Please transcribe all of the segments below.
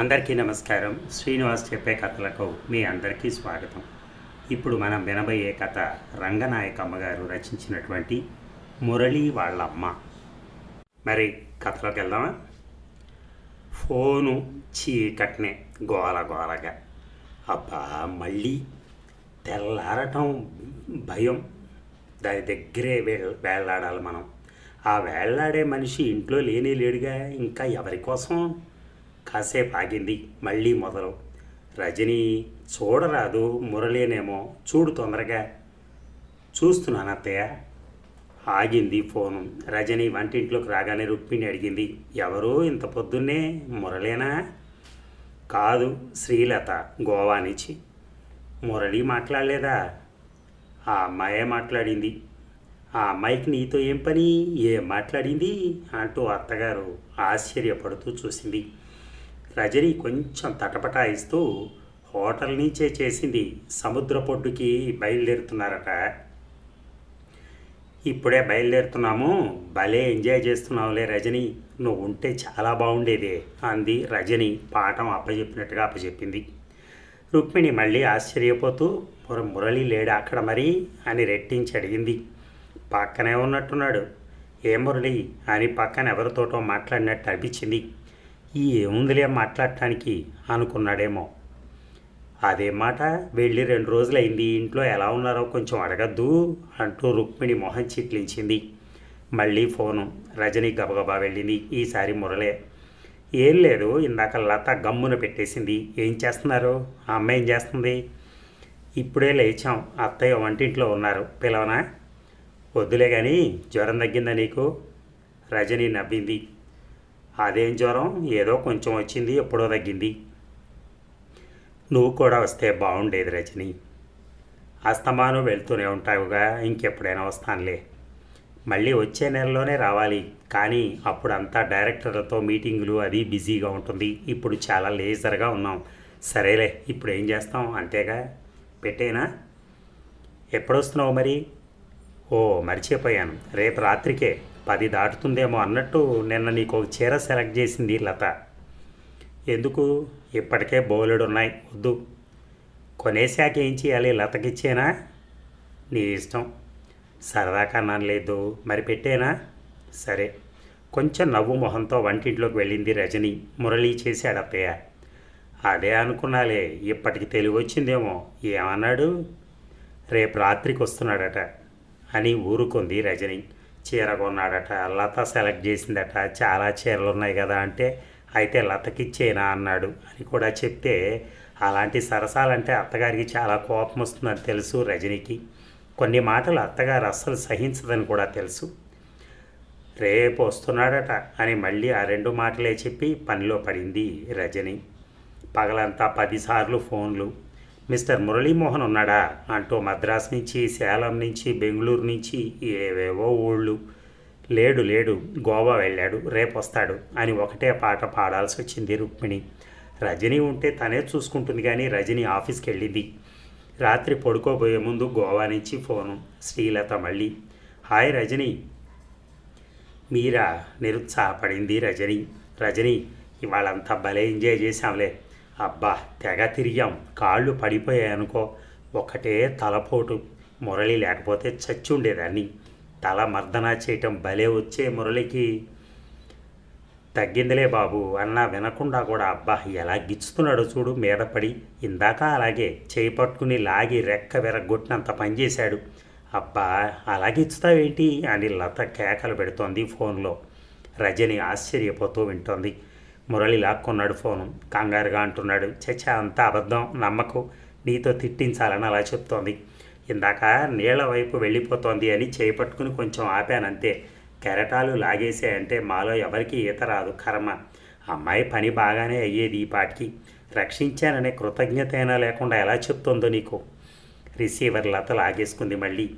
అందరికీ నమస్కారం. శ్రీనివాస్ చెప్పే కథలకు మీ అందరికీ స్వాగతం. ఇప్పుడు మనం వినబోయే కథ రంగనాయకమ్మ గారు రచించినటువంటి మురళి వాళ్ళమ్మ. మరి కథలోకి వెళ్దామా? ఫోను చీకట్నే గోల గోలగా. అబ్బా, మళ్ళీ తెల్లారటం భయం. దాని దగ్గరే వేళ్లాడాలి మనం. ఆ వేళ్లాడే మనిషి ఇంట్లో లేనే లేడుగా, ఇంకా ఎవరి కోసం? కాసేపు ఆగింది. మళ్ళీ మొదలు. రజని చూడరాదు, మురళీనేమో చూడు తొందరగా. చూస్తున్నాను అత్తయ్య. ఆగింది ఫోను. రజని వంటింట్లోకి రాగానే రుక్మిణి అడిగింది, ఎవరు ఇంత పొద్దున్నే? మురళేనా? కాదు, శ్రీలత గోవా నుంచి. మురళి మాట్లాడలేదా? ఆ అమ్మాయే మాట్లాడింది. ఆ అమ్మాయికి నీతో ఏం పని? ఏం మాట్లాడింది అంటూ అత్తగారు ఆశ్చర్యపడుతూ చూసింది. రజని కొంచెం తటపటాయిస్తూ హోటల్ నుంచే చేసింది. సముద్ర పొడ్డుకి బయలుదేరుతున్నారట. ఇప్పుడే బయలుదేరుతున్నాము. భలే ఎంజాయ్ చేస్తున్నావులే రజని, నువ్వు ఉంటే చాలా బాగుండేదే అంది రజని పాఠం అప్పచెప్పినట్టుగా అప్పచెప్పింది. రుక్మిణి మళ్ళీ ఆశ్చర్యపోతూ, మురళి లేడా అక్కడ మరి అని రెట్టించి అడిగింది. పక్కనే ఉన్నట్టున్నాడు. ఏ మురళి అని పక్కన ఎవరితోటో మాట్లాడినట్టు అనిపించింది. ఈ ఏముందిలే మాట్లాడటానికి అనుకున్నాడేమో. అదే మాట, వెళ్ళి 2 రోజులైంది, ఇంట్లో ఎలా ఉన్నారో కొంచెం అడగద్దు అంటూ రుక్మిణి మొహం చిట్లించింది. మళ్ళీ ఫోను. రజని గబగబా వెళ్ళింది. ఈసారి మురళే. ఏం లేదు, ఇందాక లత గమ్మున పెట్టేసింది. ఏం చేస్తున్నారు? ఆ అమ్మాయి ఏం చేస్తుంది? ఇప్పుడే లేచాం, అత్తయ్య వంటింట్లో ఉన్నారు, పిలవనా? వద్దులే కానీ, జ్వరం తగ్గిందా నీకు? రజని నవ్వింది. అదేం జ్వరం, ఏదో కొంచెం వచ్చింది, ఎప్పుడో తగ్గింది. నువ్వు కూడా వస్తే బాగుండేది రజని. అస్తమానం వెళ్తూనే ఉంటావుగా, ఇంకెప్పుడైనా వస్తానులే. మళ్ళీ వచ్చే నెలలోనే రావాలి, కానీ అప్పుడంతా డైరెక్టర్లతో మీటింగులు అది బిజీగా ఉంటుంది. ఇప్పుడు చాలా లేజర్గా ఉన్నాం. సరేలే, ఇప్పుడు ఏం చేస్తాం, అంతేగా. పెట్టేనా? ఎప్పుడొస్తున్నావు మరి? ఓ మర్చిపోయాను, రేపు రాత్రికే 10 దాటుతుందేమో అన్నట్టు నిన్న నీకు ఒక చీర సెలెక్ట్ చేసింది లత. ఎందుకు? ఇప్పటికే బోలెడున్నాయి, వద్దు. కొనేశాక ఏం చేయాలి? లతకిచ్చేనా? నీ ఇష్టం. సరదా కన్నా లేదు, మరి పెట్టేనా? సరే. కొంచెం నవ్వు మొహంతో వంటింట్లోకి వెళ్ళింది రజని. మురళి చేశాడు అత్తయ్య. అదే అనుకున్నాలే, ఇప్పటికి తెలివి వచ్చిందేమో. ఏమన్నాడు? రేపు రాత్రికి వస్తున్నాడట అని ఊరుకుంది రజని. చీర కొన్నాడట, లత సెలెక్ట్ చేసిందట, చాలా చీరలు ఉన్నాయి కదా అంటే, అయితే లతకిచ్చేనా అన్నాడు అని కూడా చెప్తే, అలాంటి సరసాలంటే అత్తగారికి చాలా కోపం వస్తుందని తెలుసు రజనికి. కొన్ని మాటలు అత్తగారు అస్సలు సహించదని కూడా తెలుసు. రేపు వస్తున్నాడట అని మళ్ళీ ఆ 2 మాటలే చెప్పి పనిలో పడింది రజని. పగలంతా 10 సార్లు ఫోన్లు. మిస్టర్ మురళీమోహన్ ఉన్నాడా అంటూ మద్రాసు నుంచి, సేలం నుంచి, బెంగళూరు నుంచి ఏవేవో ఊళ్ళు. లేడు లేడు, గోవా వెళ్ళాడు, రేపు వస్తాడు అని ఒకటే పాట పాడాల్సి వచ్చింది రుక్మిణి. రజని ఉంటే తనే చూసుకుంటుంది, కానీ రజని ఆఫీస్కి వెళ్ళింది. రాత్రి పడుకోబోయే ముందు గోవా నుంచి ఫోను. శ్రీలత మళ్ళీ. హాయ్ రజని. మీరా? నిరుత్సాహపడింది రజని. రజని, ఇవాళంతా భలే ఎంజాయ్ చేశాంలే. అబ్బా, తెగ తిరిగాం, కాళ్ళు పడిపోయాయనుకో. ఒకటే తలపోటు. మురళి లేకపోతే చచ్చి ఉండేదాన్ని. తల మర్దనా చేయటం భలే వచ్చే మురళికి. తగ్గిందిలే బాబు అన్నా వినకుండా కూడా, అబ్బా ఎలా గిచ్చుతున్నాడో చూడు మీద పడి. ఇందాక అలాగే చేయి పట్టుకుని లాగి రెక్క విరగొట్టినంత పనిచేశాడు. అబ్బా అలా గిచ్చుతావేంటి అని లత కేకలు పెడుతోంది ఫోన్లో. రజని ఆశ్చర్యపోతూ వింటోంది. మురళి లాక్కున్నాడు ఫోను. కంగారుగా అంటున్నాడు, చచ్చా అంతా అబద్ధం, నమ్మకు, నీతో తిట్టించాలని అలా చెప్తోంది. ఇందాక నీళ్ల వైపు వెళ్ళిపోతోంది అని చేపట్టుకుని కొంచెం ఆపానంతే. కెరటాలు లాగేసాయంటే మాలో ఎవరికి ఈత రాదు, కర్మ. అమ్మాయి పని బాగానే అయ్యేది ఈ పాటికి. రక్షించాననే కృతజ్ఞత అయినా లేకుండా ఎలా చెప్తోందో నీకు. రిసీవర్ లత లాగేసుకుంది మళ్ళీ.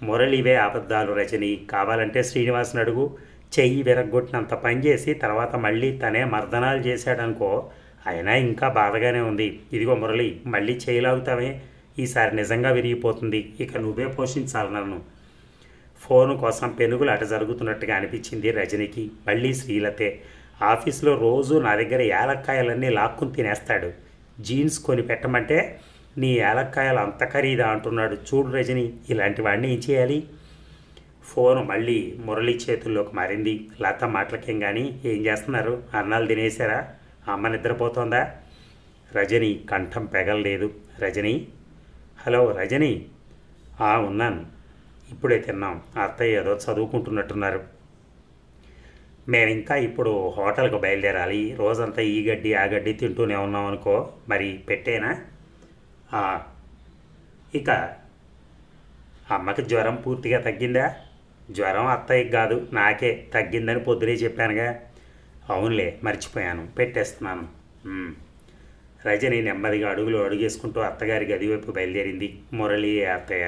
మురళివే అబద్ధాలు రజని, కావాలంటే శ్రీనివాస్ని అడుగు. చెయ్యి విరగ్గొట్టినంత పనిచేసి తర్వాత మళ్ళీ తనే మర్దనాలు చేశాడనుకో, అయినా ఇంకా బాధగానే ఉంది. ఇదిగో మురళి, మళ్ళీ చేయలాగుతావే, ఈసారి నిజంగా విరిగిపోతుంది, ఇక నువ్వే పోషించాలి నన్ను. ఫోను కోసం పెనుగులు అట జరుగుతున్నట్టుగా అనిపించింది రజనికి. మళ్ళీ శ్రీలతే. ఆఫీస్లో రోజు నా దగ్గర యాలక్కాయలన్నీ లాక్కుని తినేస్తాడు. జీన్స్ కొని పెట్టమంటే నీ యాలక్కాయలు అంత ఖరీదా అంటున్నాడు. చూడు రజని, ఇలాంటి వాడిని ఏం చేయాలి? ఫోను మళ్ళీ మురళి చేతుల్లోకి మారింది. లత మాటలకేం కానీ ఏం చేస్తున్నారు? అన్నాలు తినేశారా? అమ్మ నిద్రపోతోందా? రజని కంఠం పెగలలేదు. రజని, హలో రజని. ఉన్నాను, ఇప్పుడే తిన్నాం. అత్తయ్య ఏదో చదువుకుంటున్నట్టున్నారు. మేమింకా ఇప్పుడు హోటల్కి బయలుదేరాలి. రోజంతా ఈ గడ్డి ఆ గడ్డి తింటూనే ఉన్నాం అనుకో. మరి పెట్టేనా? ఇక అమ్మకి జ్వరం పూర్తిగా తగ్గిందా? జ్వరం అత్తయ్యకి కాదు, నాకే తగ్గిందని పొద్దునే చెప్పానుగా. అవునులే, మర్చిపోయాను, పెట్టేస్తున్నాను. రజని నెమ్మదిగా అడుగులు అడుగేసుకుంటూ అత్తగారి గది వైపు బయలుదేరింది. మురళి అత్తయ్య.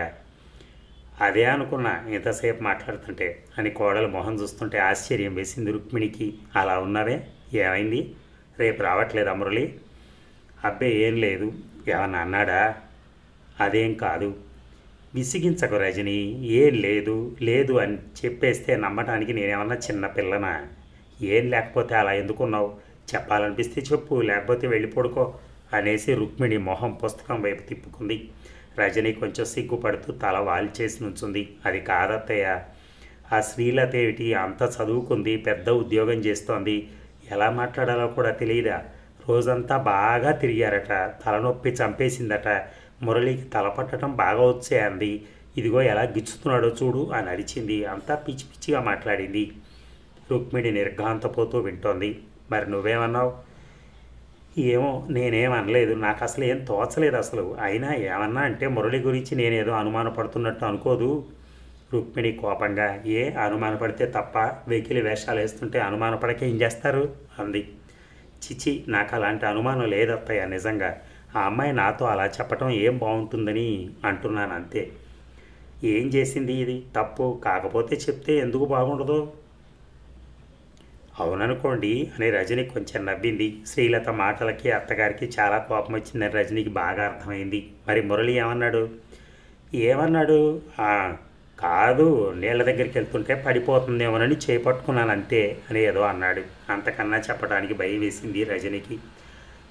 అదే అనుకున్నా ఇంతసేపు మాట్లాడుతుంటే అని కోడలు మొహం చూస్తుంటే ఆశ్చర్యం వేసింది రుక్మిణికి. అలా ఉన్నావే, ఏమైంది? రేపు రావట్లేదా మురళి? అబ్బే ఏం లేదు. ఏమన్నా అన్నాడా? అదేం కాదు. విసిగించకు రజని. ఏం లేదు లేదు అని చెప్పేస్తే నమ్మటానికి నేనేమన్నా చిన్నపిల్లనా? ఏం లేకపోతే అలా ఎందుకున్నావు? చెప్పాలనిపిస్తే చెప్పు, లేకపోతే వెళ్ళి పడుకో అనేసి రుక్మిణి మొహం పుస్తకం వైపు తిప్పుకుంది. రజని కొంచెం సిగ్గుపడుతూ తల వాల్చేసి నుంచుంది. అది కాదత్తయ్య, ఆ శ్రీలత ఏమిటి అంత చదువుకుంది, పెద్ద ఉద్యోగం చేస్తోంది, ఎలా మాట్లాడాలో కూడా తెలియదా? రోజంతా బాగా తిరిగారట, తలనొప్పి చంపేసిందట. మురళికి తల పట్టడం బాగా వచ్చే అంది. ఇదిగో ఎలా గిచ్చుతున్నాడో చూడు అని అరిచింది. అంతా పిచ్చి పిచ్చిగా మాట్లాడింది. రుక్మిణి నిర్ఘాంతపోతూ వింటోంది. మరి నువ్వేమన్నావు? ఏమో, నేనేమనలేదు. నాకు అసలు ఏం తోచలేదు అసలు. అయినా ఏమన్నా అంటే మురళి గురించి నేనేదో అనుమానపడుతున్నట్టు అనుకోదు. రుక్మిణి కోపంగా. ఏ అనుమానపడితే తప్ప? వెకిలి వేషాలు వేస్తుంటే అనుమానపడక ఏం చేస్తారు అంది. చిచి, నాకు అలాంటి అనుమానం లేదత్తయ్య. నిజంగా ఆ అమ్మాయి నాతో అలా చెప్పటం ఏం బాగుంటుందని అంటున్నాను అంతే. ఏం చేసింది ఇది తప్పు? కాకపోతే చెప్తే ఎందుకు బాగుండదు? అవుననుకోండి అని రజని కొంచెం నవ్వింది. శ్రీలత మాటలకి అత్తగారికి చాలా కోపం వచ్చిందని రజనికి బాగా అర్థమైంది. మరి మురళి ఏమన్నాడు? ఏమన్నాడు? కాదు, నీళ్ళ దగ్గరికి వెళ్తుంటే పడిపోతుందేమోనని చేపట్టుకున్నాను అంతే అని ఏదో అన్నాడు. అంతకన్నా చెప్పడానికి భయం వేసింది రజనికి.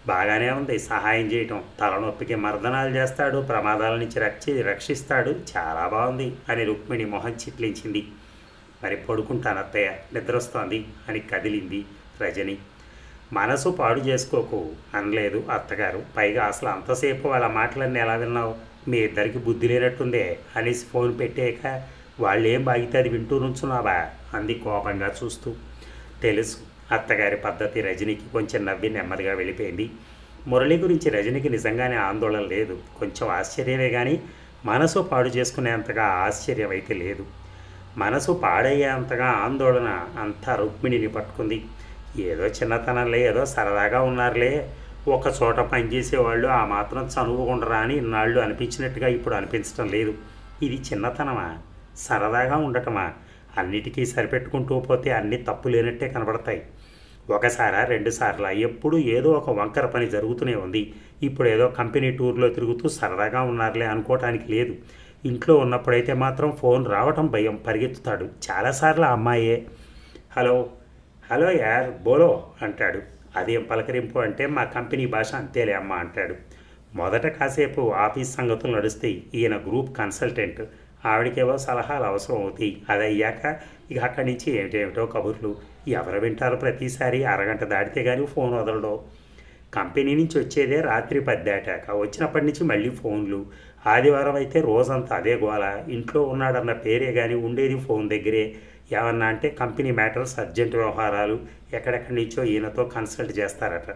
బాగానే ఉంది సహాయం చేయటం. తలనొప్పికి మర్దనాలు చేస్తాడు, ప్రమాదాల నుంచి రక్షిస్తాడు, చాలా బాగుంది అని రుక్మిణి మొహం చిట్లించింది. మరి పడుకుంటాను అత్తయ్య, నిద్రొస్తోంది అని కదిలింది రజని. మనసు పాడు చేసుకోకు అనలేదు అత్తగారు. పైగా అసలు అంతసేపు వాళ్ళ మాటలన్నీ ఎలా విన్నావు? మీ ఇద్దరికి బుద్ధి లేనట్టుందే అనేసి ఫోన్ పెట్టాక వాళ్ళేం బాగితే అది వింటూ నుంచున్నావా అంది కోపంగా చూస్తూ. తెలుసు అత్తగారి పద్ధతి. రజనికి కొంచెం నవ్వి నెమ్మదిగా వెళ్ళిపోయింది. మురళి గురించి రజనికి నిజంగానే ఆందోళన లేదు. కొంచెం ఆశ్చర్యమే కానీ మనసు పాడు చేసుకునేంతగా ఆశ్చర్యం అయితే లేదు. మనసు పాడయ్యేంతగా ఆందోళన అంతా రుక్మిణిని పట్టుకుంది. ఏదో చిన్నతనంలో ఏదో సరదాగా ఉన్నారులే, ఒక చోట పనిచేసేవాళ్ళు ఆ మాత్రం చనువుకుండరా అని ఇన్నాళ్ళు అనిపించినట్టుగా ఇప్పుడు అనిపించడం లేదు. ఇది చిన్నతనమా, సరదాగా ఉండటమా? అన్నిటికీ సరిపెట్టుకుంటూ పోతే అన్నీ తప్పు లేనట్టే కనబడతాయి. ఒకసారా రెండుసార్లు ఎప్పుడు ఏదో ఒక వంకర పని జరుగుతూనే ఉంది. ఇప్పుడు ఏదో కంపెనీ టూర్లో తిరుగుతూ సరదాగా ఉన్నారులే అనుకోవటానికి లేదు. ఇంట్లో ఉన్నప్పుడైతే మాత్రం ఫోన్ రావటం భయం, పరిగెత్తుతాడు. చాలాసార్లు ఆ అమ్మాయే హలో హలో యార్ బోలో అంటాడు. అదేం పలకరింపు అంటే మా కంపెనీ భాష అంతేలే అమ్మ అంటాడు. మొదట కాసేపు ఆఫీస్ సంగతులు నడుస్తాయి. ఈయన గ్రూప్ కన్సల్టెంట్, ఆవిడకేవో సలహాలు అవసరం అవుతాయి. అది అయ్యాక ఇక అక్కడి నుంచి ఏమిటేమిటో కబుర్లు. ఎవరు వింటారు? ప్రతిసారి అరగంట దాటితే కానీ ఫోన్ వదలడం. కంపెనీ నుంచి వచ్చేదే రాత్రి 10 దాటాక, వచ్చినప్పటి నుంచి మళ్ళీ ఫోన్లు. ఆదివారం అయితే రోజంతా అదే గోల. ఇంట్లో ఉన్నాడన్న పేరే కానీ ఉండేది ఫోన్ దగ్గరే. ఏమన్నా అంటే కంపెనీ మ్యాటర్స్, అర్జెంట్ వ్యవహారాలు, ఎక్కడెక్కడి నుంచో ఈయనతో కన్సల్ట్ చేస్తారట.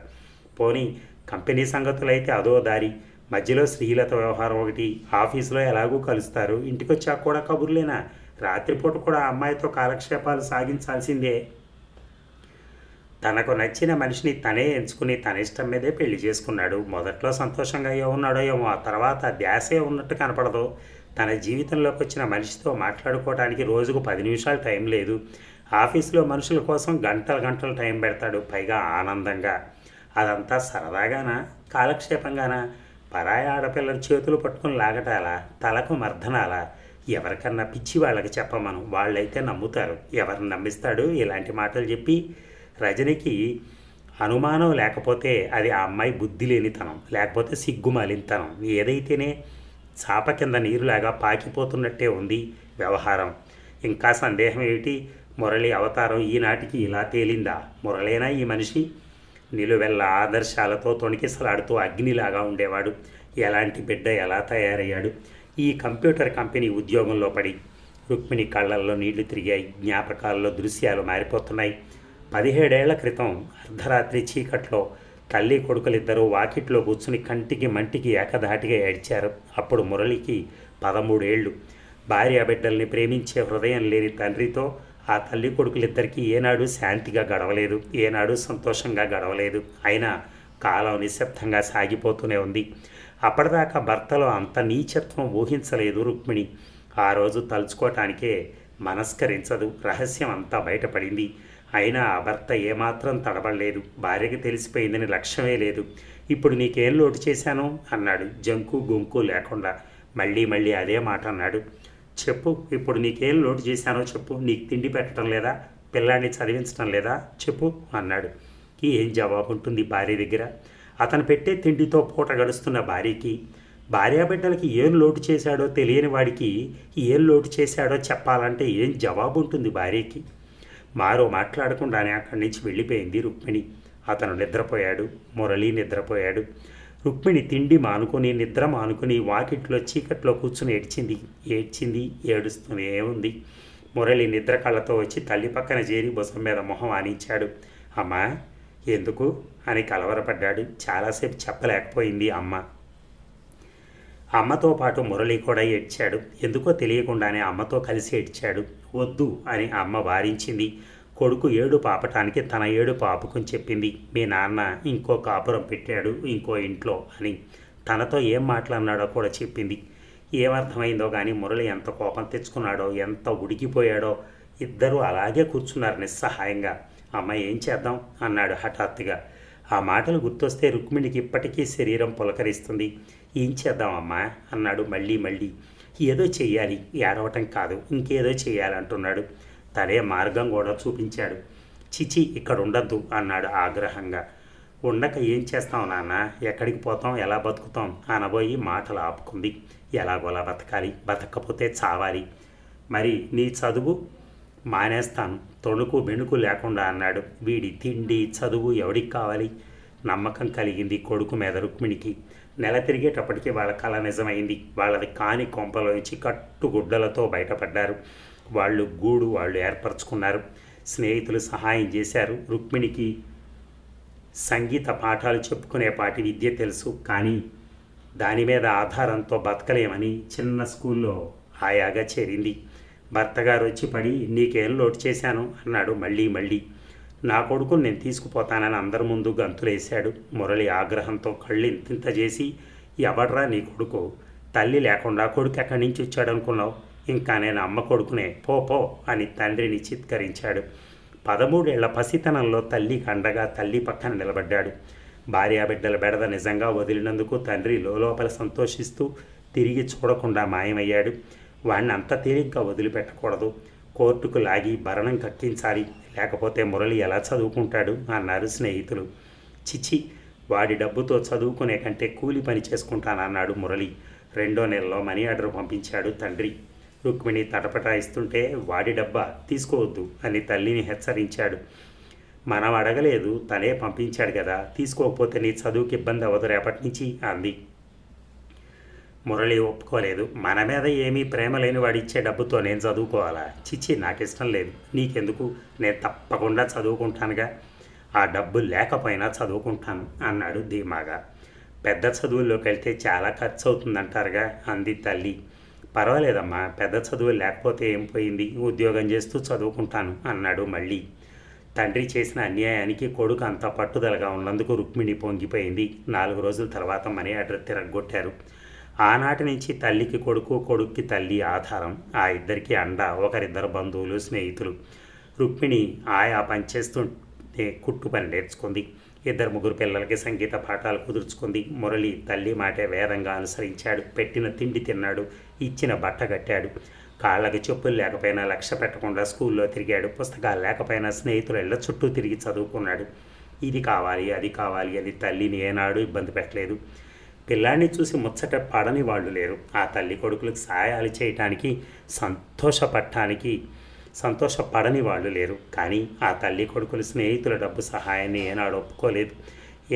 పోనీ కంపెనీ సంగతులు అయితే అదో దారి, మధ్యలో శ్రీలత వ్యవహారం ఒకటి. ఆఫీసులో ఎలాగూ కలుస్తారు, ఇంటికి వచ్చాక కూడా కబుర్లేనా? రాత్రిపూట కూడా ఆ అమ్మాయితో కాలక్షేపాలు సాగించాల్సిందే. తనకు నచ్చిన మనిషిని తనే ఎంచుకుని తన ఇష్టం మీదే పెళ్లి చేసుకున్నాడు. మొదట్లో సంతోషంగా ఉన్నాడో ఏమో, ఆ తర్వాత ధ్యాసే ఉన్నట్టు కనపడదు. తన జీవితంలోకి వచ్చిన మనిషితో మాట్లాడుకోవడానికి రోజుకు 10 నిమిషాలు టైం లేదు. ఆఫీసులో మనుషుల కోసం గంటలు గంటలు టైం పెడతాడు, పైగా ఆనందంగా. అదంతా సరదాగానా, కాలక్షేపంగానా? పరాయి ఆడపిల్లల చేతులు పట్టుకుని లాగటాలా, తలకు మర్దనాలా? ఎవరికన్నా పిచ్చి వాళ్ళకి చెప్పమను, వాళ్ళైతే నమ్ముతారు. ఎవరిని నమ్మిస్తాడు ఇలాంటి మాటలు చెప్పి? రజనికి అనుమానం లేకపోతే అది ఆ అమ్మాయి బుద్ధి లేనితనం, లేకపోతే సిగ్గుమాలినతనం. ఏదైతేనే చాప కింద నీరులాగా పాకిపోతున్నట్టే ఉంది వ్యవహారం. ఇంకా సందేహం ఏమిటి? మురళి అవతారం ఈనాటికి ఇలా తేలిందా? మురళేనా ఈ మనిషి? నిలువెల్ల ఆదర్శాలతో తొణికిసలాడుతూ అగ్నిలాగా ఉండేవాడు. ఎలాంటి బిడ్డ ఎలా తయారయ్యాడు? ఈ కంప్యూటర్ కంపెనీ ఉద్యోగంలో పడి రుక్మిణి కళ్ళల్లో నీళ్లు తిరిగాయి. జ్ఞాపకాల్లో దృశ్యాలు మారిపోతున్నాయి. 17 ఏళ్ల క్రితం అర్ధరాత్రి చీకట్లో తల్లి కొడుకులిద్దరూ వాకిట్లో కూర్చుని కంటికి మంటికి ఏకధాటిగా ఏడ్చారు. అప్పుడు మురళికి 13 ఏళ్ళు. భార్య బిడ్డల్ని ప్రేమించే హృదయం లేని తండ్రితో ఆ తల్లి కొడుకులిద్దరికీ ఏనాడు శాంతిగా గడవలేదు, ఏనాడు సంతోషంగా గడవలేదు. అయినా కాలం నిశ్శబ్దంగా సాగిపోతూనే ఉంది. అప్పటిదాకా భర్తలో అంత నీచత్వం ఊహించలేదు రుక్మిణి. ఆ రోజు తలుచుకోవటానికే మనస్కరించదు. రహస్యం అంతా బయటపడింది. అయినా ఆ భర్త ఏమాత్రం తడబడలేదు. భార్యకి తెలిసిపోయిందని లక్ష్యమే లేదు. ఇప్పుడు నీకేం లోటు చేశాను అన్నాడు, జంకు గొంకు లేకుండా. మళ్ళీ మళ్ళీ అదే మాట అన్నాడు. చెప్పు, ఇప్పుడు నీకేం లోటు చేశానో చెప్పు. నీకు తిండి పెట్టడం లేదా? పిల్లాన్ని చదివించడం లేదా? చెప్పు అన్నాడు. ఏం జవాబు ఉంటుంది భార్య దగ్గర? అతను పెట్టే తిండితో పూట గడుస్తున్న భార్యకి, భార్యాబిడ్డలకి ఏం లోటు చేశాడో తెలియని వాడికి ఏం లోటు చేశాడో చెప్పాలంటే ఏం జవాబు ఉంటుంది భార్యకి? మారో మాట్లాడకుండానే అక్కడి నుంచి వెళ్ళిపోయింది రుక్మిణి. అతను నిద్రపోయాడు. మురళి నిద్రపోయాడు. రుక్మిణి తిండి మానుకొని నిద్ర మానుకొని వాకిట్లో చీకట్లో కూర్చుని ఏడ్చింది. ఏడుస్తూనే ఉంది. మురళి నిద్ర కళ్ళతో వచ్చి తల్లి పక్కన చేరి బొసం మీద మొహం ఆనించాడు. అమ్మా ఎందుకు అని కలవరపడ్డాడు. చాలాసేపు చెప్పలేకపోయింది అమ్మ. అమ్మతో పాటు మురళి కూడా ఏడ్చాడు. ఎందుకో తెలియకుండానే అమ్మతో కలిసి ఏడ్చాడు. వద్దు అని అమ్మ వారించింది. కొడుకు ఏడు పాపటానికి తన ఏడు పాపుకుని చెప్పింది. మీ నాన్న ఇంకో కాపురం పెట్టాడు ఇంకో ఇంట్లో అని. తనతో ఏం మాట్లాడినాడో కూడా చెప్పింది. ఏమర్థమైందో కానీ మురళి ఎంత కోపం తెచ్చుకున్నాడో, ఎంత ఉడికిపోయాడో. ఇద్దరూ అలాగే కూర్చున్నారు నిస్సహాయంగా. అమ్మ ఏం చేద్దాం అన్నాడు హఠాత్తుగా. ఆ మాటలు గుర్తొస్తే రుక్మిణికి ఇప్పటికీ శరీరం పులకరిస్తుంది. ఏం చేద్దామమ్మా అన్నాడు మళ్ళీ. ఏదో చెయ్యాలి, ఏడవటం కాదు, ఇంకేదో చెయ్యాలంటున్నాడు. తనే మార్గం కూడా చూపించాడు. చిచి ఇక్కడ ఉండద్దు అన్నాడు ఆగ్రహంగా. ఉండక ఏం చేస్తాం నాన్న? ఎక్కడికి పోతాం, ఎలా బతుకుతాం అనబోయి మాటలు ఆపుకుంది. ఎలాగోలా బతకాలి, బతకపోతే చావాలి. మరి నీ చదువు? మానేస్తాను, తొణుకు బెణుకు లేకుండా అన్నాడు. వీడి తిండి చదువు ఎవడికి కావాలి? నమ్మకం కలిగింది కొడుకు మీద రుక్మిణికి. నెల తిరిగేటప్పటికీ వాళ్ళ కళ నిజమైంది. వాళ్ళది కాని కొంపలోంచి కట్టుగుడ్డలతో బయటపడ్డారు. వాళ్ళు గూడు వాళ్ళు ఏర్పరచుకున్నారు. స్నేహితులు సహాయం చేశారు. రుక్మిణికి సంగీత పాఠాలు చెప్పుకునేపాటి విద్య తెలుసు. కానీ దాని మీద ఆధారంతో బతకలేమని చిన్న స్కూల్లో హాయాగా చేరింది. భర్తగారు వచ్చి పడి నీకేం లోటు చేశాను అన్నాడు మళ్ళీ. నా కొడుకుని నేను తీసుకుపోతానని అందరి ముందు గంతులేశాడు. మురళి ఆగ్రహంతో కళ్ళు ఇంత చేసి, ఎవడ్రా నీ కొడుకు? తల్లి లేకుండా కొడుకు ఎక్కడి నుంచి వచ్చాడనుకున్నావు? ఇంకా నేను అమ్మ కొడుకునే, పో అని తండ్రిని చిత్కరించాడు. 13 ఏళ్ల పసితనంలో తల్లికి అండగా తల్లి పక్కన నిలబడ్డాడు. భార్యాబిడ్డల బెడద నిజంగా వదిలినందుకు తండ్రి లోపల సంతోషిస్తూ తిరిగి చూడకుండా మాయమయ్యాడు. వాడిని అంత తేలిగ్గా వదిలిపెట్టకూడదు. కోర్టుకు లాగి భరణం కక్కించాలి, లేకపోతే మురళి ఎలా చదువుకుంటాడు అన్నారు స్నేహితులు. చిచి, వాడి డబ్బుతో చదువుకునే కంటే కూలి పని చేసుకుంటానన్నాడు మురళి. 2వ నెలలో మనీ ఆర్డర్ పంపించాడు తండ్రి. రుక్మిణి తటపటాయిస్తుంటే వాడి డబ్బా తీసుకోవద్దు అని తల్లిని హెచ్చరించాడు. మనం అడగలేదు, తనే పంపించాడు కదా, తీసుకోకపోతే నీ చదువుకి ఇబ్బంది అవ్వదు రేపటి నుంచి అంది. మురళి ఒప్పుకోలేదు. మన మీద ఏమీ ప్రేమ లేని వాడిచ్చే డబ్బుతో నేను చదువుకోవాలా? చిచ్చి, నాకు ఇష్టం లేదు. నీకెందుకు? నేను తప్పకుండా చదువుకుంటానుగా. ఆ డబ్బు లేకపోయినా చదువుకుంటాను అన్నాడు ధీమాగా. పెద్ద చదువుల్లోకి వెళ్తే చాలా ఖర్చు అవుతుందంటారుగా అంది తల్లి. పర్వాలేదమ్మా, పెద్ద చదువులు లేకపోతే ఏం పోయింది, ఉద్యోగం చేస్తూ చదువుకుంటాను అన్నాడు మళ్ళీ. తండ్రి చేసిన అన్యాయానికి కొడుకు అంత పట్టుదలగా ఉన్నందుకు రుక్మిణి పొంగిపోయింది. 4 రోజుల తర్వాత మనీ ఆర్డర్ తిరగొట్టారు. ఆనాటి నుంచి తల్లికి కొడుకు, కొడుక్కి తల్లి ఆధారం. ఆ ఇద్దరికి అండ ఒకరిద్దరు బంధువులు, స్నేహితులు. రుక్మిణి ఆయా పనిచేస్తుంటే కుట్టు పని నేర్చుకుంది. 2-3 పిల్లలకి సంగీత పాఠాలు కుదుర్చుకుంది. మురళి తల్లి మాటే వేదంగా అనుసరించాడు. పెట్టిన తిండి తిన్నాడు, ఇచ్చిన బట్ట కట్టాడు. కాళ్ళకి చెప్పులు లేకపోయినా లక్ష్య పెట్టకుండా స్కూల్లో తిరిగాడు. పుస్తకాలు లేకపోయినా స్నేహితుల ఇళ్ళ చుట్టూ తిరిగి చదువుకున్నాడు. ఇది కావాలి అది కావాలి అని తల్లిని ఏనాడు ఇబ్బంది పెట్టలేదు. పిల్లాడిని చూసి ముచ్చట పడని వాళ్ళు లేరు. ఆ తల్లి కొడుకులకు సహాయాలు చేయటానికి సంతోషపడని వాళ్ళు లేరు. కానీ ఆ తల్లి కొడుకులు స్నేహితుల డబ్బు సహాయాన్ని ఏనాడు ఒప్పుకోలేదు.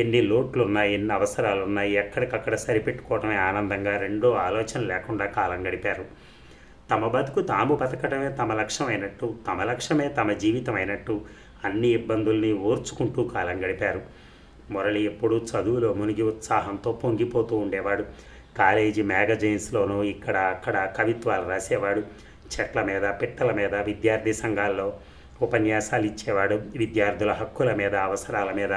ఎన్ని లోట్లున్నా ఎన్ని అవసరాలున్నా ఎక్కడికక్కడ సరిపెట్టుకోవడమే ఆనందంగా రెండో ఆలోచన లేకుండా కాలం గడిపారు. తమ బతుకు తాము బతకడమే తమ లక్ష్యమైనట్టు, తమ లక్ష్యమే తమ జీవితం అయినట్టు అన్ని ఇబ్బందుల్ని ఓర్చుకుంటూ కాలం గడిపారు. మురళి ఎప్పుడూ చదువులో మునిగి ఉత్సాహంతో పొంగిపోతూ ఉండేవాడు. కాలేజీ మ్యాగజైన్స్లోనూ ఇక్కడ అక్కడ కవిత్వాలు రాసేవాడు. చెట్ల మీద పిట్టల మీద విద్యార్థి సంఘాల్లో ఉపన్యాసాలు ఇచ్చేవాడు. విద్యార్థుల హక్కుల మీద అవసరాల మీద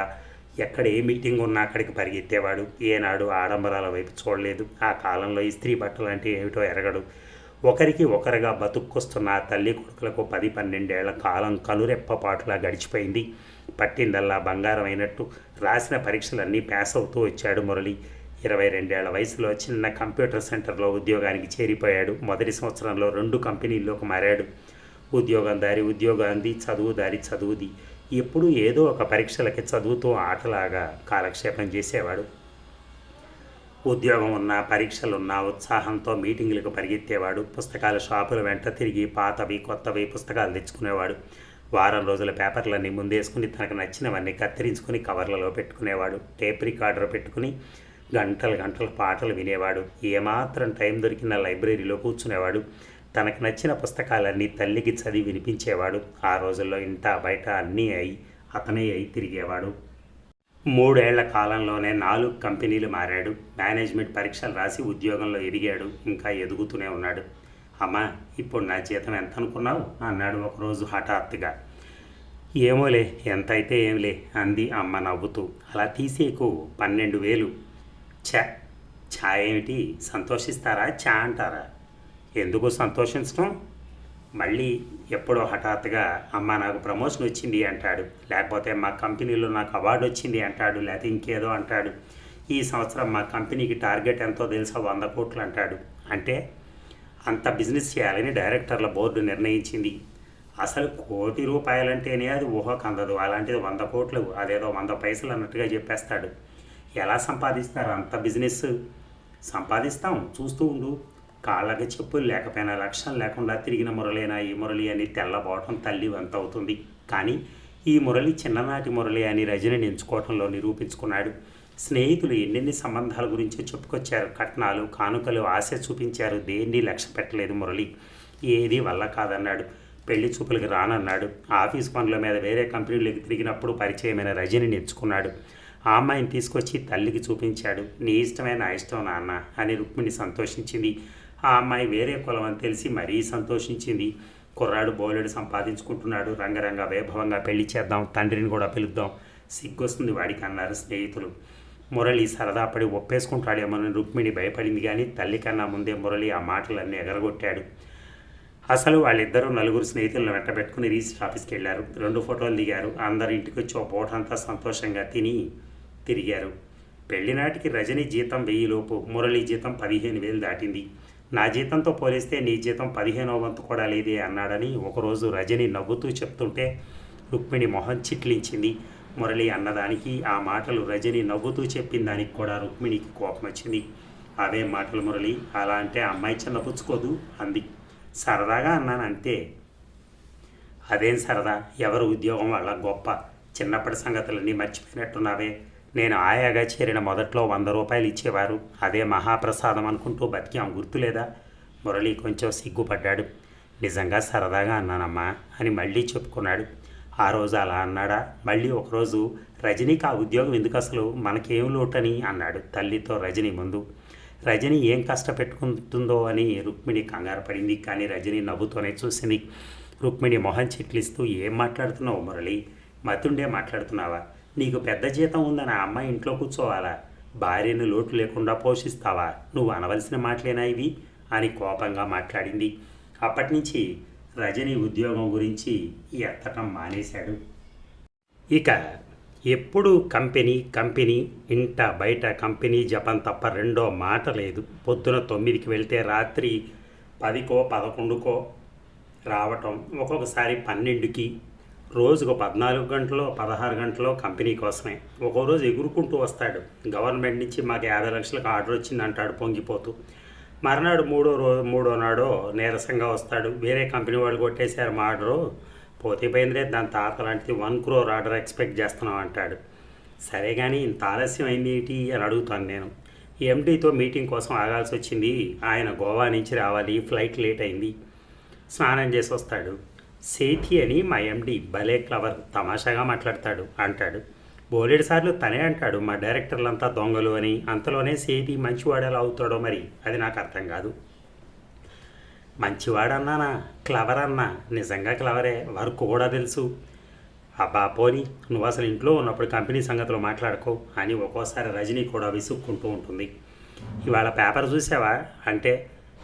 ఎక్కడ ఏ మీటింగ్ ఉన్నా అక్కడికి పరిగెత్తేవాడు. ఏనాడు ఆడంబరాల వైపు చూడలేదు. ఆ కాలంలో ఇస్త్రీ బట్టలు అంటే ఏమిటో ఎరగడు. ఒకరికి ఒకరుగా బతుక్కొస్తున్న ఆ తల్లి కొడుకులకు 10-12 ఏళ్ల కాలం కనురెప్పపాటులా గడిచిపోయింది. పట్టిందల్లా బంగారం అయినట్టు రాసిన పరీక్షలన్నీ పాస్ అవుతూ వచ్చాడు మురళి. 22 ఏళ్ల వయసులో చిన్న కంప్యూటర్ సెంటర్లో ఉద్యోగానికి చేరిపోయాడు. మొదటి సంవత్సరంలో 2 కంపెనీల్లోకి మారాడు. ఉద్యోగం దారి ఉద్యోగాంది, చదువు దారి చదువుది. ఎప్పుడూ ఏదో ఒక పరీక్షలకి చదువుతూ ఆటలాగా కాలక్షేపం చేసేవాడు. ఉద్యోగం ఉన్నా పరీక్షలున్నా ఉత్సాహంతో మీటింగులకు పరిగెత్తేవాడు. పుస్తకాల షాపుల వెంట తిరిగి పాతవి కొత్తవి పుస్తకాలు తెచ్చుకునేవాడు. వారం రోజుల పేపర్లన్నీ ముందేసుకుని తనకు నచ్చినవన్నీ కత్తిరించుకుని కవర్లలో పెట్టుకునేవాడు. టేప్ రికార్డర్ పెట్టుకుని గంటలు పాటలు వినేవాడు. ఏమాత్రం టైం దొరికిన లైబ్రరీలో కూర్చునేవాడు. తనకు నచ్చిన పుస్తకాలన్నీ తల్లికి చదివి వినిపించేవాడు. ఆ రోజుల్లో ఇంట బయట అన్నీ అతనే తిరిగేవాడు. 3 ఏళ్ల కాలంలోనే 4 కంపెనీలు మారాడు. మేనేజ్మెంట్ పరీక్షలు రాసి ఉద్యోగంలో ఎదిగాడు. ఇంకా ఎదుగుతూనే ఉన్నాడు. అమ్మా, ఇప్పుడు నా జీతం ఎంత అనుకున్నావు అన్నాడు ఒకరోజు హఠాత్తుగా. ఏమోలే, ఎంత అయితే ఏంలే అంది అమ్మ నవ్వుతూ. అలా తీసేకు 12,000. చా ఏమిటి, సంతోషిస్తారా చా అంటారా? ఎందుకు సంతోషించడం? మళ్ళీ ఎప్పుడో హఠాత్తుగా అమ్మ నాకు ప్రమోషన్ వచ్చింది అంటాడు, లేకపోతే మా కంపెనీలో నాకు అవార్డు వచ్చింది అంటాడు, లేకపోతే ఇంకేదో అంటాడు. ఈ సంవత్సరం మా కంపెనీకి టార్గెట్ ఎంతో తెలుసా, 100 కోట్లు అంటాడు. అంటే అంత బిజినెస్ చేయాలని డైరెక్టర్ల బోర్డు నిర్ణయించింది. అసలు ₹1,00,00,000 అంటేనే అది ఊహకు అందదు. అలాంటిది 100 కోట్లు, అదేదో 100 పైసలు అన్నట్టుగా చెప్పేస్తాడు. ఎలా సంపాదిస్తారు అంత బిజినెస్? సంపాదిస్తాం, చూస్తూ ఉండు. కాళ్ళకి చెప్పులు లేకపోయినా లక్ష్యం లేకుండా తిరిగిన మురళేనా ఈ మురళి అని తెల్లబోవటం తల్లి వంత అవుతుంది. కానీ ఈ మురళి చిన్ననాటి మురళి అని రజనిని ఎంచుకోవటంలో నిరూపించుకున్నాడు. స్నేహితులు ఎన్నెన్ని సంబంధాల గురించో చెప్పుకొచ్చారు. కట్నాలు కానుకలు ఆశ చూపించారు. దేన్ని లక్ష్య పెట్టలేదు మురళి. ఏది వల్ల కాదన్నాడు. పెళ్లి చూపులకి రానన్నాడు. ఆఫీస్ పనుల మీద వేరే కంపెనీలకు తిరిగినప్పుడు పరిచయమైన రజనిని ఎంచుకున్నాడు. ఆ అమ్మాయిని తీసుకొచ్చి తల్లికి చూపించాడు. నీ ఇష్టమే నా ఇష్టం నాన్న అని రుక్మిణి సంతోషించింది. ఆ అమ్మాయి వేరే కులం అని తెలిసి మరీ సంతోషించింది. కుర్రాడు బోలెడు సంపాదించుకుంటున్నాడు. రంగరంగ వైభవంగా పెళ్లి చేద్దాం, తండ్రిని కూడా పిలుద్దాం, సిగ్గొస్తుంది వాడికి అన్నారు స్నేహితులు. మురళి సరదా పడి ఒప్పేసుకుంటాడేమోనని రుక్మిణి భయపడింది. కానీ తల్లి కన్నా ముందే మురళి ఆ మాటలన్నీ ఎగరగొట్టాడు. అసలు వాళ్ళిద్దరూ 4 స్నేహితులను వెంటబెట్టుకుని రిజిస్టర్ ఆఫీస్కి వెళ్ళారు. 2 ఫోటోలు దిగారు. అందరు ఇంటికి వచ్చి ఒక పూటంతా సంతోషంగా తిని తిరిగారు. పెళ్లినాటికి రజని జీతం 1000 లోపు, మురళి జీతం 15,000 దాటింది. నా జీతంతో పోలిస్తే నీ జీతం 15వ వంతు కూడా లేదే అన్నాడని ఒకరోజు రజని నవ్వుతూ చెప్తుంటే రుక్మిణి మొహం చిట్లించింది. మురళి అన్నదానికి ఆ మాటలు రజని నవ్వుతూ చెప్పిన దానికి కూడా రుక్మిణికి కోపం వచ్చింది. అవే మాటలు మురళి, అలా అంటే అమ్మాయి చిన్నపుచ్చుకోదు అంది. సరదాగా అన్నాను అంతే. అదేం సరదా, ఎవరు ఉద్యోగం వాళ్ళ గొప్ప. చిన్నప్పటి సంగతులన్నీ మర్చిపోయినట్టున్నావే. నేను ఆయాగా చేరిన మొదట్లో 100 రూపాయలు ఇచ్చేవారు. అదే మహాప్రసాదం అనుకుంటూ బతికాం, గుర్తులేదా? మురళి కొంచెం సిగ్గుపడ్డాడు. నిజంగా సరదాగా అన్నానమ్మా అని మళ్ళీ చెప్పుకున్నాడు. ఆ రోజు అలా అన్నాడా? మళ్ళీ ఒకరోజు రజనీకి ఆ ఉద్యోగం ఎందుకు, అసలు మనకేం లోటని అన్నాడు తల్లితో రజని ముందు. రజని ఏం కష్టపెట్టుకుంటుందో అని రుక్మిణి కంగారు పడింది. కానీ రజని నవ్వుతూనే చూసింది. రుక్మిణి మొహం చిట్లిస్తూ, ఏం మాట్లాడుతున్నావు మురళి? మతుండే మాట్లాడుతున్నావా? నీకు పెద్ద జీతం ఉందని ఆ అమ్మాయి ఇంట్లో కూర్చోవాలా? భార్యను లోటు లేకుండా పోషిస్తావా? నువ్వు అనవలసిన మాటలేనా ఇవి అని కోపంగా మాట్లాడింది. అప్పటి నుంచి రజని ఉద్యోగం గురించి ఎత్తటం మానేశాడు. ఇక ఎప్పుడు కంపెనీ, ఇంట బయట కంపెనీ జపం తప్ప రెండో మాట లేదు. పొద్దున 9కి వెళ్తే రాత్రి 10కో 11కో రావటం, ఒక్కొక్కసారి 12కి, రోజుకు 14 గంటలో 16 గంటలో కంపెనీ కోసమే. ఒక్కో రోజు ఎగురుకుంటూ వస్తాడు. గవర్నమెంట్ నుంచి మాకు 50 లక్షలకు ఆర్డర్ వచ్చింది అంటాడు పొంగిపోతూ. మర్నాడు మూడో నాడో నీరసంగా వస్తాడు. వేరే కంపెనీ వాళ్ళు కొట్టేశారు మా ఆర్డరు, పోతే పోయిందిరే, దాని తాత లాంటిది 1 crore ఆర్డర్ ఎక్స్పెక్ట్ చేస్తున్నాం అంటాడు. సరే కానీ ఇంత ఆలస్యం అయింది ఏంటి అని అడుగుతాను నేను. ఎండీతో మీటింగ్ కోసం ఆగాల్సి వచ్చింది, ఆయన గోవా నుంచి రావాలి, ఫ్లైట్ లేట్ అయింది. స్నానం చేసి వస్తాడు. సేఠి అని మా ఎండి భలే క్లవర్, తమాషాగా మాట్లాడతాడు అంటాడు. బోలెడు సార్లు తనే అంటాడు మా డైరెక్టర్లంతా దొంగలు అని. అంతలోనే సేఠి మంచివాడు ఎలా అవుతాడో మరి అది నాకు అర్థం కాదు. మంచివాడన్నానా, క్లవర్ అన్నా, నిజంగా క్లవరే, వర్క్ కూడా తెలుసు. అబ్బా పోని, నువ్వు అసలు ఇంట్లో ఉన్నప్పుడు కంపెనీ సంగతిలో మాట్లాడుకో అని ఒక్కోసారి రజనీ కూడా విసుక్కుంటూ ఉంటుంది. ఇవాళ పేపర్ చూసావా అంటే,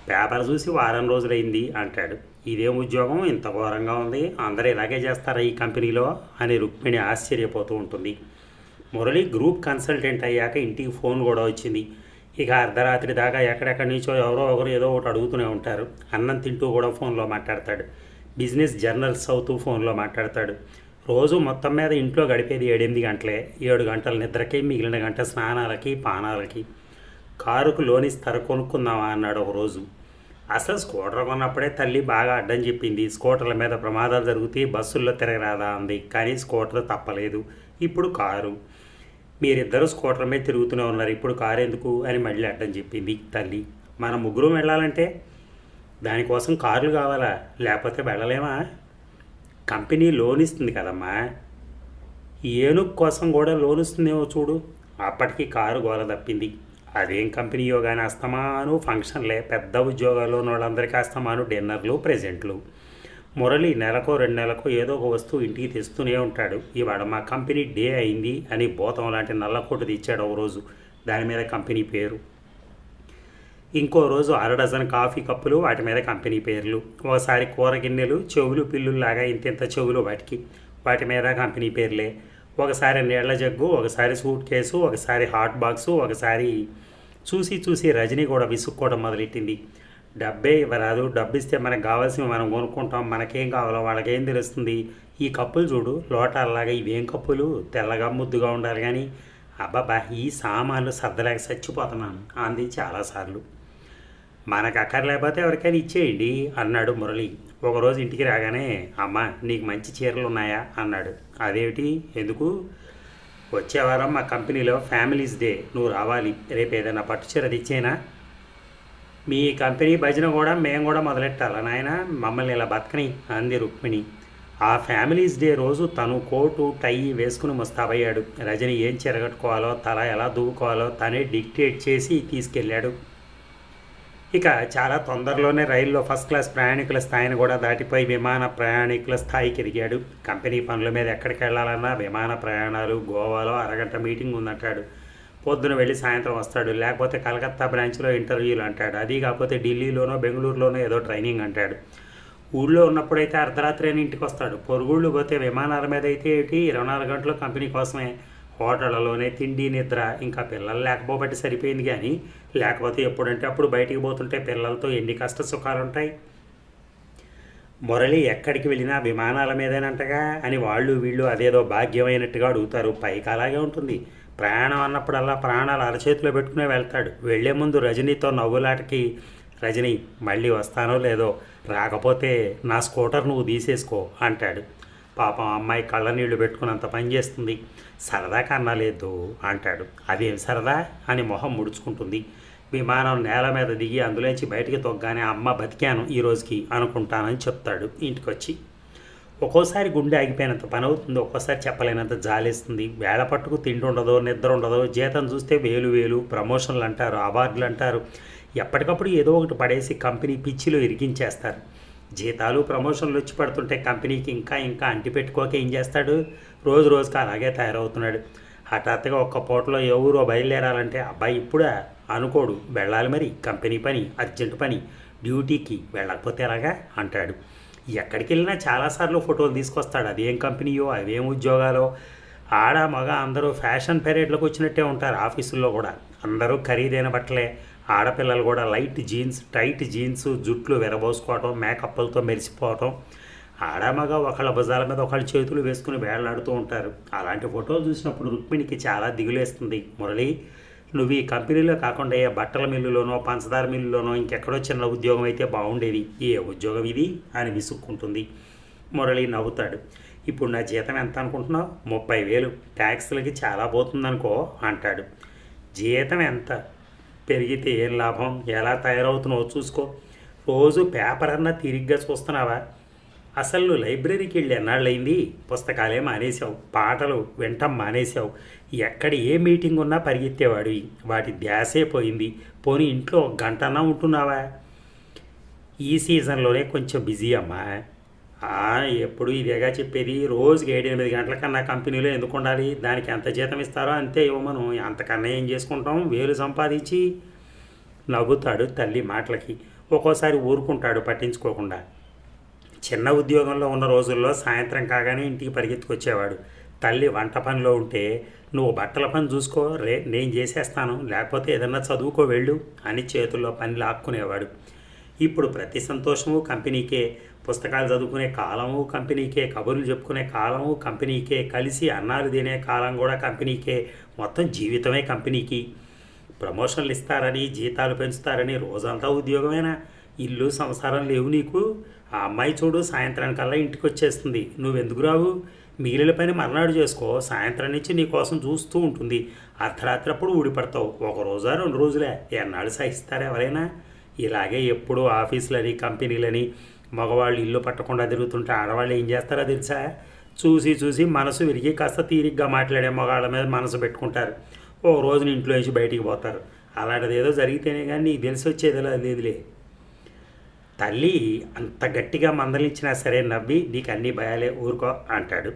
పేపర్ చూసి వారం రోజులైంది అంటాడు. ఇదేం ఉద్యోగం ఇంత ఘోరంగా ఉంది, అందరూ ఇలాగే చేస్తారా ఈ కంపెనీలో అని రుక్మిణి ఆశ్చర్యపోతూ ఉంటుంది. మురళి గ్రూప్ కన్సల్టెంట్ అయ్యాక ఇంటికి ఫోన్ కూడా వచ్చింది. ఇక అర్ధరాత్రి దాకా ఎక్కడెక్కడి నుంచో ఎవరో ఒకరు ఏదో ఒకటి అడుగుతూనే ఉంటారు. అన్నం తింటూ కూడా ఫోన్లో మాట్లాడతాడు. బిజినెస్ జర్నల్స్ అవుతూ ఫోన్లో మాట్లాడతాడు. రోజు మొత్తం మీద ఇంట్లో గడిపేది 7-8 గంటలే. 7 గంటల నిద్రకి, మిగిలిన గంట స్నానాలకి, పానాలకి. కారుకు లోనిస్తారు, కొనుక్కుందామా అన్నాడు ఒకరోజు. అసలు స్కూటర్ కొన్నప్పుడే తల్లి బాగా అడ్డం చెప్పింది. స్కూటర్ల మీద ప్రమాదాలు జరుగుతాయి, బస్సుల్లో తిరగరాదా అంది. కానీ స్కూటర్ తప్పలేదు. ఇప్పుడు కారు. మీరిద్దరూ స్కూటర్ మీద తిరుగుతూనే ఉన్నారు, ఇప్పుడు కారు ఎందుకు అని మళ్ళీ అడ్డం చెప్పింది తల్లి. మనం ముగ్గురు వెళ్ళాలంటే దానికోసం కార్లు కావాలా, లేకపోతే వెళ్ళలేమా? కంపెనీ లోన్ ఇస్తుంది కదమ్మా, ఏనుగు కోసం కూడా లోన్ ఇస్తుందేమో చూడు. అప్పటికి కారు గోల తప్పింది. అదేం కంపెనీయో కానీ అస్తమాను ఫంక్షన్లే, పెద్ద ఉద్యోగాల్లో ఉన్న వాళ్ళందరికీ అస్తమాను డిన్నర్లు, ప్రెజెంట్లు. మురళి నెలకో 2 నెలలకో ఏదో ఒక వస్తువు ఇంటికి తెస్తూనే ఉంటాడు. ఇవాడ మా కంపెనీ డే అయింది అని భూతం లాంటి నల్లకోటు తెచ్చాడు ఒక రోజు, దాని మీద కంపెనీ పేరు. ఇంకో రోజు 6 డజన్ కాఫీ కప్పులు, వాటి మీద కంపెనీ పేర్లు. ఒకసారి కూర గిన్నెలు, చెవులు పిల్లుల్లాగా ఇంతింత చెవులు వాటి మీద కంపెనీ పేర్లే. ఒకసారి నీళ్ల జగ్గు, ఒకసారి సూట్ కేసు, ఒకసారి హాట్ బాక్సు. ఒకసారి చూసి రజనీ కూడా విసుక్కోవడం మొదలెట్టింది. డబ్బే ఇవ్వరాదు, డబ్బు ఇస్తే మనకు కావాల్సినవి మనం కొనుక్కుంటాం, మనకేం కావాలో వాళ్ళకేం తెలుస్తుంది. ఈ కప్పులు చూడు, లోటాలలాగా, ఇవేం కప్పులు, తెల్లగా ముద్దుగా ఉండాలి కానీ అబ్బాబా ఈ సామాన్లు సర్దలేక చచ్చిపోతున్నాను అంది చాలాసార్లు. మనకు అక్కర్లేకపోతే ఎవరికైనా ఇచ్చేయండి అన్నాడు మురళి. ఒకరోజు ఇంటికి రాగానే, అమ్మ నీకు మంచి చీరలు ఉన్నాయా అన్నాడు. అదేమిటి, ఎందుకు? వచ్చే వారం మా కంపెనీలో ఫ్యామిలీస్ డే, నువ్వు రావాలి, రేపు ఏదైనా పట్టు చీర తెచ్చేనా? మీ కంపెనీ భజన కూడా మేము కూడా మొదలెట్టాలా నాయన, మమ్మల్ని ఇలా బతకని అంది రుక్మిణి. ఆ ఫ్యామిలీస్ డే రోజు తను కోటు టై వేసుకుని ముస్తాబయ్యాడు. రజని ఏం చెరగట్టుకోవాలో, తల ఎలా దూకోవాలో తనే డిక్టేట్ చేసి తీసుకెళ్ళాడు. ఇక చాలా తొందరలోనే రైల్లో ఫస్ట్ క్లాస్ ప్రయాణికుల స్థాయిని కూడా దాటిపోయి విమాన ప్రయాణికుల స్థాయికి ఎదిగాడు. కంపెనీ పనుల మీద ఎక్కడికి వెళ్ళాలన్నా విమాన ప్రయాణాలు, గోవాలో అరగంట మీటింగ్ ఉందంటాడు. పొద్దున వెళ్ళి సాయంత్రం వస్తాడు. లేకపోతే కలకత్తా బ్రాంచ్లో ఇంటర్వ్యూలు అంటాడు. అది కాకపోతే ఢిల్లీలోనో బెంగళూరులోనో ఏదో ట్రైనింగ్ అంటాడు. ఊళ్ళో ఉన్నప్పుడైతే అర్ధరాత్రి అని ఇంటికి వస్తాడు. పొరుగుళ్ళు పోతే విమానాల మీద అయితే ఏంటి 24 గంటలు కంపెనీ కోసమే. హోటళ్లలోనే తిండి, నిద్ర. ఇంకా పిల్లలు లేకపోబట్టి సరిపోయింది, కానీ లేకపోతే ఎప్పుడంటే అప్పుడు బయటికి పోతుంటే పిల్లలతో ఎన్ని కష్ట సుఖాలు ఉంటాయి. మురళి ఎక్కడికి వెళ్ళినా విమానాల మీదేనంటగా అని వాళ్ళు వీళ్ళు అదేదో భాగ్యమైనట్టుగా అడుగుతారు. పైకి అలాగే ఉంటుంది. ప్రయాణం అన్నప్పుడల్లా ప్రాణాలు అరచేతిలో పెట్టుకునే వెళ్తాడు. వెళ్లే ముందు రజనీతో నవ్వులాటకి, రజనీ మళ్ళీ వస్తానో లేదో, రాకపోతే నా స్కూటర్ నువ్వు తీసేసుకో అంటాడు. పాపం అమ్మాయి కళ్ళ నీళ్లు పెట్టుకున్నంత పని చేస్తుంది. సరదా కన్నా లేదు అంటాడు. అదేం సరదా అని మొహం ముడుచుకుంటుంది. విమానం నేల మీద దిగి అందులోంచి బయటికి తొగ్గానే అమ్మ బతికాను ఈ రోజుకి అనుకుంటానని చెప్తాడు ఇంటికొచ్చి. ఒక్కోసారి గుండె ఆగిపోయినంత పని అవుతుంది, ఒక్కోసారి చెప్పలేనంత జాలేస్తుంది. వేళ పట్టుకు తిండి ఉండదు, నిద్ర ఉండదు. జీతం చూస్తే వేలు, ప్రమోషన్లు అంటారు, అవార్డులు అంటారు. ఎప్పటికప్పుడు ఏదో ఒకటి పడేసి కంపెనీ పిచ్చిలో ఇరికించేస్తారు. జీతాలు, ప్రమోషన్లు వచ్చి పడుతుంటే కంపెనీకి ఇంకా అంటిపెట్టుకోక ఏం చేస్తాడు? రోజుకి అలాగే తయారవుతున్నాడు. హఠాత్తుగా ఒక్క పూటలో ఎవరో బయలుదేరాలంటే అబ్బాయి ఇప్పుడా అనుకోడు. వెళ్ళాలి మరి, కంపెనీ పని, అర్జెంట్ పని, డ్యూటీకి వెళ్ళకపోతే ఎలాగా అంటాడు. ఎక్కడికి వెళ్ళినా చాలాసార్లు ఫోటోలు తీసుకొస్తాడు. అదేం కంపెనీయో, అవేం ఉద్యోగాలో. ఆడ మగ అందరూ ఫ్యాషన్ పెరేడ్లకు వచ్చినట్టే ఉంటారు. ఆఫీసుల్లో కూడా అందరూ ఖరీదైన బట్టలే. ఆడపిల్లలు కూడా లైట్ జీన్స్, టైట్ జీన్స్, జుట్లు విరబోసుకోవటం, మేకప్లతో మెరిసిపోవటం, ఆడమగ ఒకళ్ళ భుజాల మీద ఒకళ్ళ చేతులు వేసుకుని వేళ్లాడుతూ ఉంటారు. అలాంటి ఫోటోలు చూసినప్పుడు రుక్మిణికి చాలా దిగులేస్తుంది. మురళి, నువ్వు ఈ కంపెనీలో కాకుండా ఏ బట్టల మిల్లులోనో, పంచదార మిల్లులోనో, ఇంకెక్కడో చిన్న ఉద్యోగం అయితే బాగుండేది. ఏ ఉద్యోగం ఇది అని విసుక్కుంటుంది. మురళి నవ్వుతాడు. ఇప్పుడు నా జీతం ఎంత అనుకుంటున్నావు? 30,000. ట్యాక్స్లకి చాలా పోతుందనుకో అంటాడు. జీతం ఎంత పెరిగితే ఏం లాభం? ఎలా తయారవుతున్నావో చూసుకో. రోజు పేపర్ అన్నా తిరిగ్గా చూస్తున్నావా? అసలు నువ్వు లైబ్రరీకి వెళ్ళి ఎన్నాళ్ళయింది? పుస్తకాలే మానేశావు, పాటలు వింటం మానేశావు, ఎక్కడ ఏ మీటింగ్ ఉన్నా పరిగెత్తేవాడివి, వాటి ధ్యాసే పోయింది. పోనీ ఇంట్లో గంటన్నా ఉంటున్నావా? ఈ సీజన్లోనే కొంచెం బిజీ అమ్మా. ఎప్పుడు ఇదేగా చెప్పేది. రోజుకి 7-8 గంటల కన్నా కంపెనీలో ఎందుకు ఉండాలి? దానికి ఎంత జీతం ఇస్తారో అంతే ఇవ్వమను. అంతకన్నా ఏం చేసుకుంటాం వేలు సంపాదించి? నవ్వుతాడు తల్లి మాటలకి. ఒక్కోసారి ఊరుకుంటాడు పట్టించుకోకుండా. చిన్న ఉద్యోగంలో ఉన్న రోజుల్లో సాయంత్రం కాగానే ఇంటికి పరిగెత్తుకొచ్చేవాడు. తల్లి వంట పనిలో ఉంటే, నువ్వు బట్టల పని చూసుకో, నేను చేసేస్తాను, లేకపోతే ఏదన్నా చదువుకో వెళ్ళు అని చేతుల్లో పని లాక్కునేవాడు. ఇప్పుడు ప్రతి సంతోషము కంపెనీకే, పుస్తకాలు చదువుకునే కాలము కంపెనీకే, కబుర్లు చెప్పుకునే కాలము కంపెనీకే, కలిసి అన్నాలు తినే కాలం కూడా కంపెనీకే, మొత్తం జీవితమే కంపెనీకి. ప్రమోషన్లు ఇస్తారని, జీతాలు పెంచుతారని రోజంతా ఉద్యోగమేనా? ఇల్లు సంసారం లేవు నీకు? ఆ అమ్మాయి చూడు సాయంత్రానికల్లా ఇంటికి వచ్చేస్తుంది. నువ్వెందుకు రావు? మిగిలిన పని మర్నాడు చేసుకో. సాయంత్రం నుంచి నీ కోసం చూస్తూ ఉంటుంది. అర్ధరాత్రి అప్పుడు ఊడిపడతావు. 1 రోజా 2 రోజులే? ఎన్నాళ్ళు సహిస్తారు ఎవరైనా? ఇలాగే ఎప్పుడూ ఆఫీసులని, కంపెనీలని మగవాళ్ళు ఇల్లు పట్టకుండా తిరుగుతుంటే ఆడవాళ్ళు ఏం చేస్తారో తెలుసా? చూసి చూసి మనసు విరిగి కాస్త తీరిగ్గా మాట్లాడే మగవాళ్ళ మీద మనసు పెట్టుకుంటారు. ఓ రోజున ఇంట్లో నుంచి బయటికి పోతారు. అలాంటిది ఏదో జరిగితేనే కానీ నీకు తెలిసి వచ్చేది లేదులే. తల్లి అంత గట్టిగా మందలించినా సరే నవ్వి, నీకు అన్నీ భయాలే, ఊరుకో అంటాడు.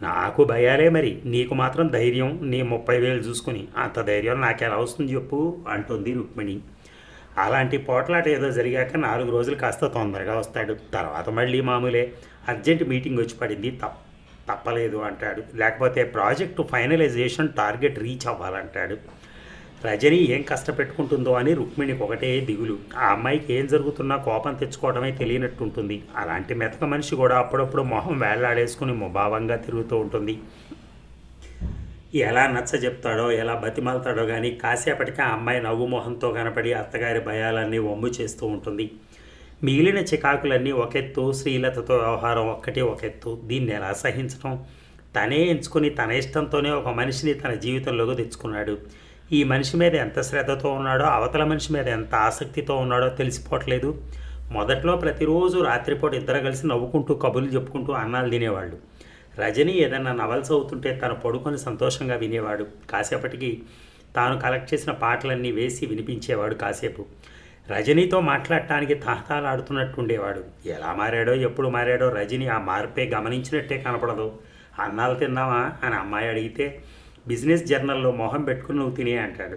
నాకు భయాలే మరి, నీకు మాత్రం ధైర్యం. నీ 30,000 చూసుకుని అంత ధైర్యం నాకెలా వస్తుంది చెప్పు అంటుంది రుక్మిణి. అలాంటి పోట్లాట ఏదో జరిగాక 4 రోజులు కాస్త తొందరగా వస్తాడు. తర్వాత మళ్ళీ మామూలే. అర్జెంట్ మీటింగ్ వచ్చి పడింది, తప్పలేదు అంటాడు. లేకపోతే ప్రాజెక్టు ఫైనలైజేషన్ టార్గెట్ రీచ్ అవ్వాలంటాడు. రజని ఏం కష్టపెట్టుకుంటుందో అని రుక్మిణికి ఒకటే దిగులు. ఆ అమ్మాయికి ఏం జరుగుతున్నా కోపం తెచ్చుకోవడమే తెలియనట్టుంటుంది. అలాంటి మెతక మనిషి కూడా అప్పుడప్పుడు మొహం వేళ్లాడేసుకుని ముభావంగా తిరుగుతూ ఉంటుంది. ఎలా నచ్చ చెప్తాడో, ఎలా బతిమాలతాడో కానీ కాసేపటికి ఆ అమ్మాయి నవ్వు మొహంతో కనపడి అత్తగారి భయాలన్నీ వమ్ము చేస్తూ ఉంటుంది. మిగిలిన చికాకులన్నీ ఒకెత్తు, శ్రీలతతో వ్యవహారం ఒక్కటి ఒకెత్తు. దీన్ని ఎలా సహించడం? తనే ఎంచుకుని తన ఇష్టంతోనే ఒక మనిషిని తన జీవితంలోకి తెచ్చుకున్నాడు. ఈ మనిషి మీద ఎంత శ్రద్ధతో ఉన్నాడో, అవతల మనిషి మీద ఎంత ఆసక్తితో ఉన్నాడో తెలిసిపోవట్లేదు. మొదట్లో ప్రతిరోజు రాత్రిపూట ఇద్దరు కలిసి నవ్వుకుంటూ కబుర్లు చెప్పుకుంటూ అన్నాలు తినేవాళ్ళు. రజని ఏదన్నా నవల్స్ అవుతుంటే తను పడుకొని సంతోషంగా వినేవాడు. కాసేపటికి తాను కలెక్ట్ చేసిన పాటలన్నీ వేసి వినిపించేవాడు. కాసేపు రజనీతో మాట్లాడటానికి తాహతాలాడుతున్నట్టు ఉండేవాడు. ఎలా మారాడో, ఎప్పుడు మారాడో రజని ఆ మార్పే గమనించినట్టే కనపడదు. అన్నాలు తిన్నావా అని అమ్మాయి అడిగితే, బిజినెస్ జర్నల్లో మొహం పెట్టుకుని నువ్వు తినే అంటాడు.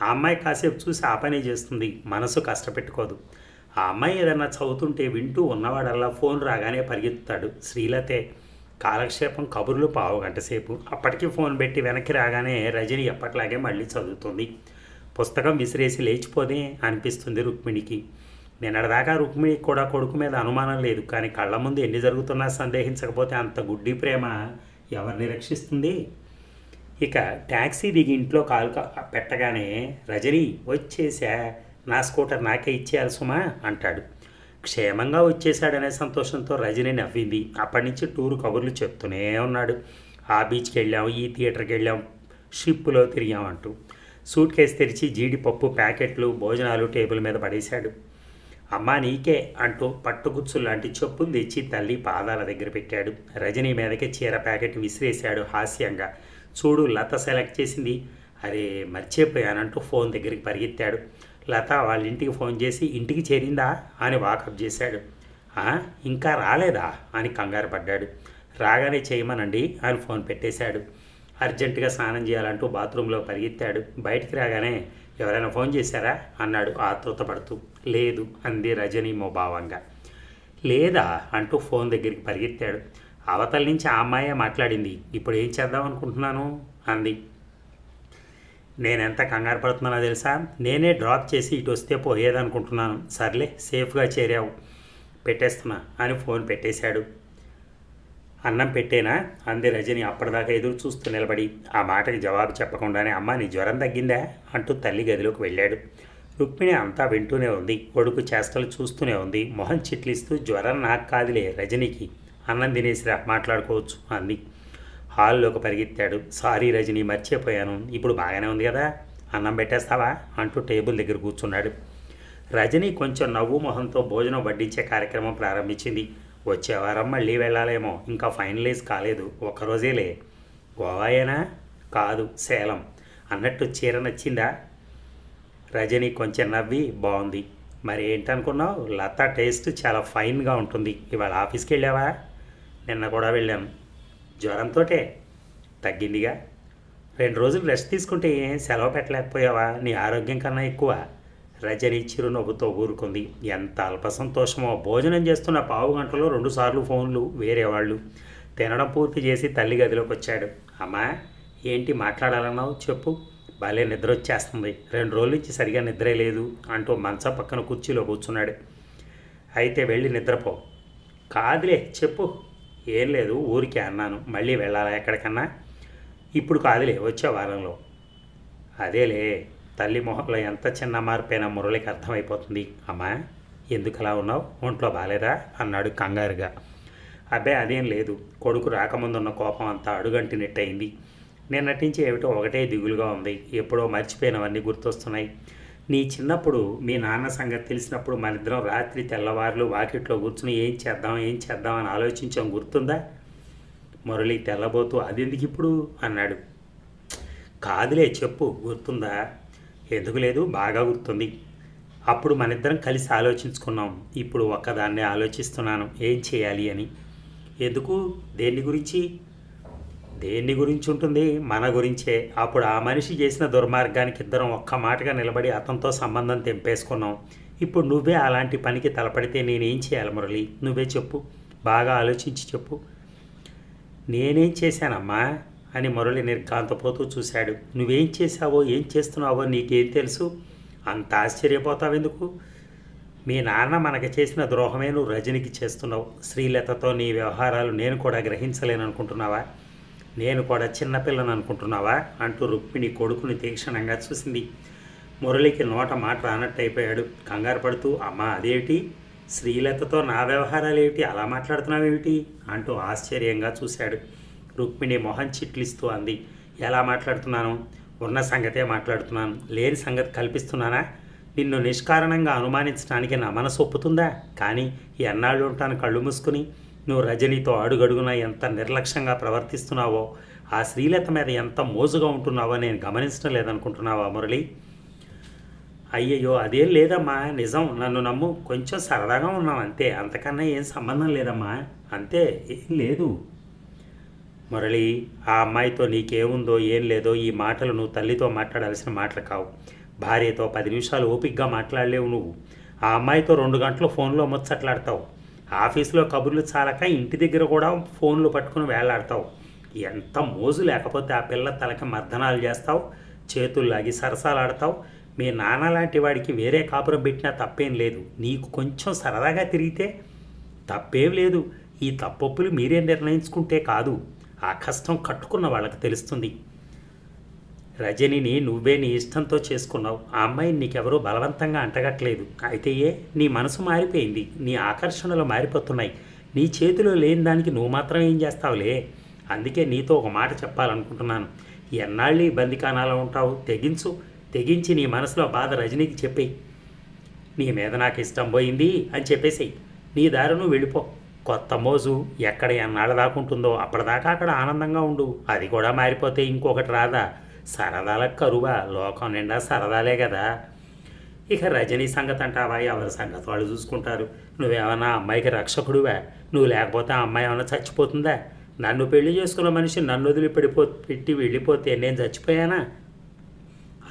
ఆ అమ్మాయి కాసేపు చూసి ఆ పని చేస్తుంది, మనసు కష్టపెట్టుకోదు. ఆ అమ్మాయి ఏదన్నా చదువుతుంటే వింటూ ఉన్నవాడల్లా ఫోన్ రాగానే పరిగెత్తుతాడు. శ్రీలతే కాలక్షేపం కబుర్లు 15 గంట సేపు. అప్పటికి ఫోన్ పెట్టి వెనక్కి రాగానే రజని ఎప్పట్లాగే మళ్ళీ చదువుతుంది. పుస్తకం విసిరేసి లేచిపోదే అనిపిస్తుంది రుక్మిణికి. నిన్నటిదాకా రుక్మిణికి కూడా కొడుకు మీద అనుమానం లేదు. కానీ కళ్ళ ముందు ఎన్ని జరుగుతున్నా సందేహించకపోతే అంత గుడ్డి ప్రేమ ఎవరిని రక్షిస్తుంది? ఇక ట్యాక్సీ దిగి ఇంట్లో కాలు పెట్టగానే, రజని వచ్చేసా, నా స్కూటర్ నాకే ఇచ్చేయాలి సుమా అంటాడు. క్షేమంగా వచ్చేసాడనే సంతోషంతో రజని నవ్వింది. అప్పటి నుంచి టూరు కబుర్లు చెప్తూనే ఉన్నాడు. ఆ బీచ్కి వెళ్ళాం, ఈ థియేటర్కి వెళ్ళాం, షిప్పులో తిరిగామంటూ. సూట్ కేసు తెరిచి జీడిపప్పు ప్యాకెట్లు, భోజనాలు టేబుల్ మీద పడేశాడు. అమ్మా నీకే అంటూ పట్టుగుచ్చు లాంటి చెప్పులు తెచ్చి తల్లి పాదాల దగ్గర పెట్టాడు. రజనీ మీదకి చీర ప్యాకెట్ విసిరేశాడు హాస్యంగా. చూడు లత సెలెక్ట్ చేసింది. అరే మర్చిపోయానంటూ ఫోన్ దగ్గరికి పరిగెత్తాడు. లత వాళ్ళ ఇంటికి ఫోన్ చేసి ఇంటికి చేరిందా అని వాకప్ చేశాడు. ఇంకా రాలేదా అని కంగారు పడ్డాడు. రాగానే చేయమనండి అని ఫోన్ పెట్టేశాడు. అర్జెంటుగా స్నానం చేయాలంటూ బాత్రూంలో పరిగెత్తాడు. బయటికి రాగానే ఎవరైనా ఫోన్ చేశారా అన్నాడు ఆతృత పడుతూ. లేదు అంది రజని మోభావంగా. లేదా అంటూ ఫోన్ దగ్గరికి పరిగెత్తాడు. అవతల నుంచి ఆ అమ్మాయే మాట్లాడింది. ఇప్పుడు ఏం చేద్దాం అనుకుంటున్నాను అంది. నేనెంత కంగారు పడుతున్నానో తెలుసా? నేనే డ్రాప్ చేసి ఇటు వస్తే పోయేదనుకుంటున్నాను. సర్లే సేఫ్గా చేరావు, పెట్టేస్తున్నా అని ఫోన్ పెట్టేశాడు. అన్నం పెట్టేనా అంది రజని అప్పటిదాకా ఎదురు చూస్తూ నిలబడి. ఆ మాటకి జవాబు చెప్పకుండానే అమ్మ నీ జ్వరం తగ్గిందా అంటూ తల్లి గదిలోకి వెళ్ళాడు. రుక్మిణి అంతా వింటూనే ఉంది. కొడుకు చేష్టలు చూస్తూనే ఉంది. మొహం చిట్లిస్తూ జ్వరం నాకు కాదులే రజనీకి, అన్నం తినేసిరా మాట్లాడుకోవచ్చు అంది. హాల్లోకి పరిగెత్తాడు. సారీ రజని మర్చిపోయాను, ఇప్పుడు బాగానే ఉంది కదా, అన్నం పెట్టేస్తావా అంటూ టేబుల్ దగ్గర కూర్చున్నాడు. రజని కొంచెం నవ్వు మొహంతో భోజనం వడ్డించే కార్యక్రమం ప్రారంభించింది. వచ్చే వారం మళ్ళీ వెళ్ళాలేమో, ఇంకా ఫైనలైజ్ కాలేదు, ఒక్కరోజేలే. గోవాయేనా? కాదు, సేలం. అన్నట్టు చీర నచ్చిందా? రజని కొంచెం నవ్వి బాగుంది. మరి ఏంటనుకున్నావు, లత టేస్ట్ చాలా ఫైన్గా ఉంటుంది. ఇవాళ ఆఫీస్కి వెళ్ళావా? నిన్న కూడా వెళ్ళాను. జ్వరంతోటే తగ్గిందిగా. 2 రోజులు రెస్ట్ తీసుకుంటే ఏం సెలవు పెట్టలేకపోయావా? నీ ఆరోగ్యం కన్నా ఎక్కువ. రజని చిరునవ్వుతో ఊరుకుంది. ఎంత అల్ప సంతోషమో. భోజనం చేస్తున్న పావు గంటలో 2 సార్లు ఫోన్లు వేరే వాళ్ళు. తినడం పూర్తి చేసి తల్లి గదిలోకి వచ్చాడు. అమ్మా ఏంటి మాట్లాడాలన్నావు చెప్పు. భలే నిద్ర వచ్చేస్తుంది, 2 రోజుల నుంచి సరిగా నిద్రే లేదు అంటూ మంచం పక్కన కుర్చీలో కూర్చున్నాడు. అయితే వెళ్ళి నిద్రపో. కాదులే చెప్పు. ఏం లేదు, ఊరికే అన్నాను. మళ్ళీ వెళ్ళాలా ఎక్కడికన్నా? ఇప్పుడు కాదులే, వచ్చే వారంలో. అదేలే. తల్లి మొహంలో ఎంత చిన్న మార్పైనా మురళికి అర్థమైపోతుంది. అమ్మా ఎందుకు అలా ఉన్నావు, ఒంట్లో బాగాలేదా అన్నాడు కంగారుగా. అబ్బాయి అదేం లేదు, కొడుకు రాకముందున్న కోపం అంతా అడుగంటినట్టయింది. నేను నటించి ఏమిటో ఒకటే దిగులుగా ఉంది. ఎప్పుడో మర్చిపోయినవన్నీ గుర్తొస్తున్నాయి. నీ చిన్నప్పుడు మీ నాన్న సంగతి తెలిసినప్పుడు మనిద్దరం రాత్రి తెల్లవారులు వాకిట్లో కూర్చుని ఏం చేద్దాం అని ఆలోచించాం, గుర్తుందా? మురళి తెల్లబోతూ అదెందుకు ఇప్పుడు అన్నాడు. కాదులే చెప్పు, గుర్తుందా? ఎందుకు లేదు, బాగా గుర్తుంది. అప్పుడు మనిద్దరం కలిసి ఆలోచించుకున్నాం. ఇప్పుడు ఒక్కదాన్నే ఆలోచిస్తున్నాను ఏం చేయాలి అని. ఎందుకు, దేన్ని గురించి ఉంటుంది? మన గురించే. అప్పుడు ఆ మనిషి చేసిన దుర్మార్గానికి ఇద్దరం ఒక్క మాటగా నిలబడి అతనితో సంబంధం తెంపేసుకున్నాం. ఇప్పుడు నువ్వే అలాంటి పనికి తలపడితే నేనేం చేయాలి మురళి? నువ్వే చెప్పు, బాగా ఆలోచించి చెప్పు. నేనేం చేశానమ్మా అని మురళి నిర్ఘాంతపోతూ చూశాడు. నువ్వేం చేశావో ఏం చేస్తున్నావో నీకేం తెలుసు? అంత ఆశ్చర్యపోతావెందుకు? మీ నాన్న మనకు చేసిన ద్రోహమే నువ్వు రజనికి చేస్తున్నావు. శ్రీలతతో నీ వ్యవహారాలు నేను కూడా గ్రహించలేననుకుంటున్నావా? నేను కూడా చిన్నపిల్లని అనుకుంటున్నావా అంటూ రుక్మిణి కొడుకుని తీక్షణంగా చూసింది. మురళికి నోట మాట రానట్టు అయిపోయాడు. కంగారు పడుతూ అమ్మా అదేమిటి, శ్రీలతతో నా వ్యవహారాలు ఏమిటి, అలా మాట్లాడుతున్నావేమిటి అంటూ ఆశ్చర్యంగా చూశాడు. రుక్మిణి మొహం చిట్లిస్తూ అంది. ఎలా మాట్లాడుతున్నాను? ఉన్న సంగతే మాట్లాడుతున్నాను. లేని సంగతి కల్పిస్తున్నానా? నిన్ను నిష్కారణంగా అనుమానించడానికి నా మనసు ఒప్పుతుందా? కానీ ఎన్నాళ్ళు ఉంటాను కళ్ళు మూసుకుని? నువ్వు రజనీతో అడుగడుగున ఎంత నిర్లక్ష్యంగా ప్రవర్తిస్తున్నావో, ఆ శ్రీలత మీద ఎంత మోజుగా ఉంటున్నావో నేను గమనించడం లేదనుకుంటున్నావా మురళి? అయ్యయ్యో అదేం లేదమ్మా, నిజం, నన్ను నమ్ము. కొంచెం సరదాగా ఉన్నాం అంతే, అంతకన్నా ఏం సంబంధం లేదమ్మా. అంతే, ఏం లేదు. మురళి, ఆ అమ్మాయితో నీకేముందో ఏం లేదో ఈ మాటలు నువ్వు తల్లితో మాట్లాడాల్సిన మాటలు కావు. భార్యతో 10 నిమిషాలు ఓపికగా మాట్లాడలేవు నువ్వు. ఆ అమ్మాయితో 2 గంటలు ఫోన్లో ముచ్చట్లాడతావు. ఆఫీసులో కబుర్లు చాలక ఇంటి దగ్గర కూడా ఫోన్లు పట్టుకుని వేలాడతావు. ఎంత మోజు లేకపోతే ఆ పిల్ల తలకి మర్దనాలు చేస్తావు, చేతుల్లాగి సరసాలాడతావు. మీ నాన్న లాంటి వాడికి వేరే కాపురం పెట్టినా తప్పేం లేదు. నీకు కొంచెం సరదాగా తిరిగితే తప్పేం లేదు. ఈ తప్పొప్పులు మీరే నిర్ణయించుకుంటే కాదు, ఆ కష్టం కట్టుకున్న వాళ్ళకి తెలుస్తుంది. రజనిని నువ్వే నీ ఇష్టంతో చేసుకున్నావు. ఆ అమ్మాయిని నీకెవరూ బలవంతంగా అంటగట్లేదు. అయితే నీ మనసు మారిపోయింది, నీ ఆకర్షణలు మారిపోతున్నాయి. నీ చేతిలో లేని దానికి నువ్వు మాత్రం ఏం చేస్తావులే. అందుకే నీతో ఒక మాట చెప్పాలనుకుంటున్నాను. ఎన్నాళ్ళు ఈ బందికానాలో ఉంటావు? తెగించి నీ మనసులో బాధ రజనీకి చెప్పేయి. నీ మీద నాకు ఇష్టం పోయింది అని చెప్పేసేయి. నీ దారి నువ్వు వెళ్ళిపో. కొత్త మోజు ఎక్కడ ఎన్నాళ్ళ దాకుంటుందో అప్పటిదాకా అక్కడ ఆనందంగా ఉండు. అది కూడా మారిపోతే ఇంకొకటి రాదా? సరదాలకు కరువా? లోకం నిండా సరదాలే కదా. ఇక రజనీ సంగతి అంటావా? ఎవరి సంగతి వాళ్ళు చూసుకుంటారు. నువ్వేమన్నా అమ్మాయికి రక్షకుడివా? నువ్వు లేకపోతే ఆ అమ్మాయి ఏమన్నా చచ్చిపోతుందా? నన్ను పెళ్లి చేసుకున్న మనిషి నన్ను వదిలి పెట్టి వెళ్ళిపోతే నేను చచ్చిపోయానా?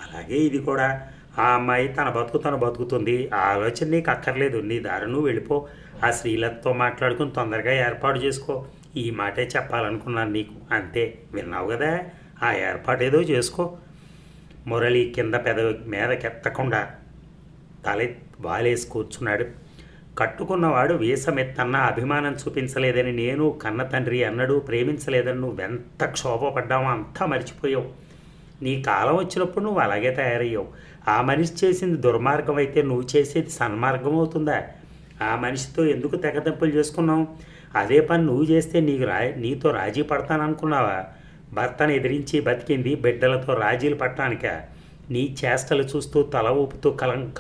అలాగే ఇది కూడా. ఆ అమ్మాయి తన బతుకుతుంది. ఆ ఆలోచన నీకు అక్కర్లేదు. నీ దారి నువ్వు వెళ్ళిపో. ఆ శ్రీలతతో మాట్లాడుకుని తొందరగా ఏర్పాటు చేసుకో. ఈ మాటే చెప్పాలనుకున్నాను నీకు, అంతే. విన్నావు కదా, ఆ ఏర్పాటు ఏదో చేసుకో. మురళి కింద పెదవి మీదకెత్తకుండా తల వాలేసి కూర్చున్నాడు. కట్టుకున్నవాడు వీసమెత్తన్న అభిమానం చూపించలేదని నేను, కన్న తండ్రి అన్నడు ప్రేమించలేదని నువ్వెంత క్షోభపడ్డావో అంతా మర్చిపోయావు. నీ కాలం వచ్చినప్పుడు నువ్వు అలాగే తయారయ్యావు. ఆ మనిషి చేసింది దుర్మార్గం అయితే నువ్వు చేసేది సన్మార్గం అవుతుందా? ఆ మనిషితో ఎందుకు తెగదెంపులు చేసుకున్నావు? అదే పని నువ్వు చేస్తే నీతో రాజీ పడతాననుకున్నావా? భర్తను ఎదిరించి బతికింది బిడ్డలతో రాజీలు పట్టడానిక? నీ చేష్టలు చూస్తూ తల ఊపుతూ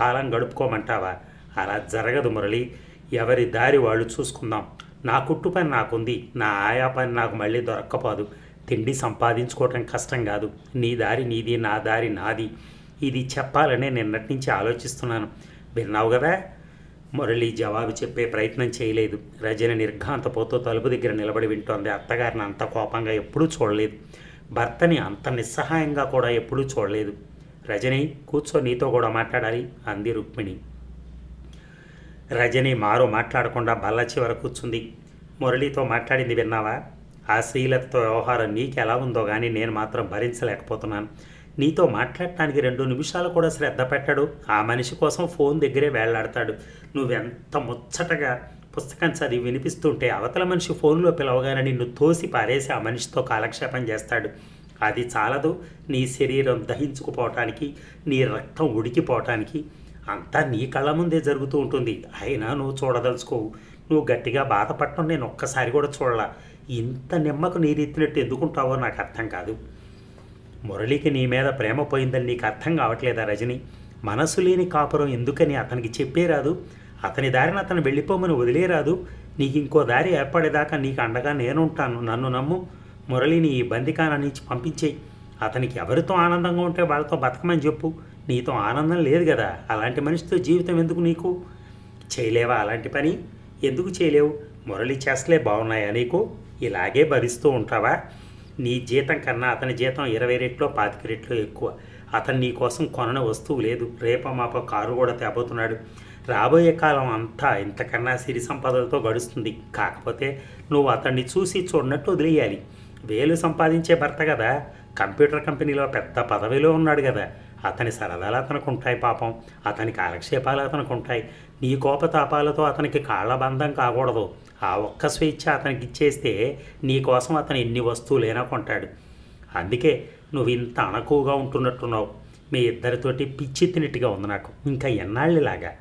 కాలం గడుపుకోమంటావా? అలా జరగదు మురళి. ఎవరి దారి వాళ్ళు చూసుకుందాం. నా కుట్టు పని నాకుంది, నా ఆయా పని నాకు మళ్ళీ దొరక్కపోదు. తిండి సంపాదించుకోవటం కష్టం కాదు. నీ దారి నీది, నా దారి నాది. ఇది చెప్పాలనే నిన్నటి నుంచి ఆలోచిస్తున్నాను. విన్నావు కదా? మురళి జవాబు చెప్పే ప్రయత్నం చేయలేదు. రజని నిర్ఘాంతపోతూ తలుపు దగ్గర నిలబడి వింటోంది. అత్తగారిని అంత కోపంగా ఎప్పుడూ చూడలేదు. భర్తని అంత నిస్సహాయంగా కూడా ఎప్పుడూ చూడలేదు. రజని కూర్చో, నీతో కూడా మాట్లాడాలి అంది రుక్మిణి. రజని మారు మాట్లాడకుండా బల్ల చివర కూర్చుంది. మురళితో మాట్లాడింది విన్నావా? ఆ శ్రీలతతో వ్యవహారం నీకు ఎలా ఉందో కానీ నేను మాత్రం భరించలేకపోతున్నాను. నీతో మాట్లాడటానికి 2 నిమిషాలు కూడా శ్రద్ధ పెట్టడు. ఆ మనిషి కోసం ఫోన్ దగ్గరే వేళ్లాడతాడు. నువ్వెంత ముచ్చటగా పుస్తకం చదివి వినిపిస్తుంటే అవతల మనిషి ఫోన్లో పిలవగానే నిన్ను తోసి పారేసి ఆ మనిషితో కాలక్షేపం చేస్తాడు. అది చాలదు నీ శరీరం దహించుకుపోవటానికి, నీ రక్తం ఉడికిపోవటానికి. అంతా నీ కళ్ళ ముందే జరుగుతూ ఉంటుంది. అయినా నువ్వు చూడదలుచుకోవు. నువ్వు గట్టిగా బాధపడటం నేను ఒక్కసారి కూడా చూడలా. ఇంత నిమ్మకు నీరెత్తినట్టు ఎందుకుంటావో నాకు అర్థం కాదు. మురళికి నీ మీద ప్రేమ పోయిందని నీకు అర్థం కావట్లేదా రజని? మనసు లేని కాపురం ఎందుకని అతనికి చెప్పేరాదు? అతని దారిని అతను వెళ్ళిపోమని వదిలేరాదు? నీకు ఇంకో దారి ఏర్పడేదాకా నీకు అండగా నేనుంటాను. నన్ను నమ్ము. మురళిని ఈ బందికాన నుంచి పంపించేయి. అతనికి ఎవరితో ఆనందంగా ఉంటే వాళ్ళతో బతకమని చెప్పు. నీతో ఆనందం లేదు కదా, అలాంటి మనిషితో జీవితం ఎందుకు నీకు? చేయలేవా అలాంటి పని? ఎందుకు చేయలేవు? మురళి చేస్తలే బాగున్నాయా నీకు? ఇలాగే భరిస్తూ ఉంటావా? నీ జీతం కన్నా అతని జీతం 20 రెట్లో 25 రెట్లో ఎక్కువ. అతను నీ కోసం కొనని వస్తువు లేదు. రేపమాప కారు కూడా తేబోతున్నాడు. రాబోయే కాలం అంతా ఇంతకన్నా సిరి సంపదలతో గడుస్తుంది. కాకపోతే నువ్వు అతన్ని చూసి చూడనట్టు వదిలేయాలి. వేలు సంపాదించే భర్త కదా, కంప్యూటర్ కంపెనీలో పెద్ద పదవిలో ఉన్నాడు కదా. అతని సరదాలు అతనికి ఉంటాయి పాపం. అతని కాలక్షేపాలు అతనికి ఉంటాయి. నీ కోపతాపాలతో అతనికి కాళ్ళబంధం కాకూడదు. ఆ ఒక్క స్వేచ్ఛ అతనికి ఇచ్చేస్తే నీ కోసం అతను ఎన్ని వస్తువులైనా కొంటాడు. అందుకే నువ్వు ఇంత అణకువగా ఉంటున్నట్టున్నావు. మీ ఇద్దరితోటి పిచ్చి తిన్నట్టుగా ఉంది నాకు. ఇంకా ఎన్నాళ్ళలాగా?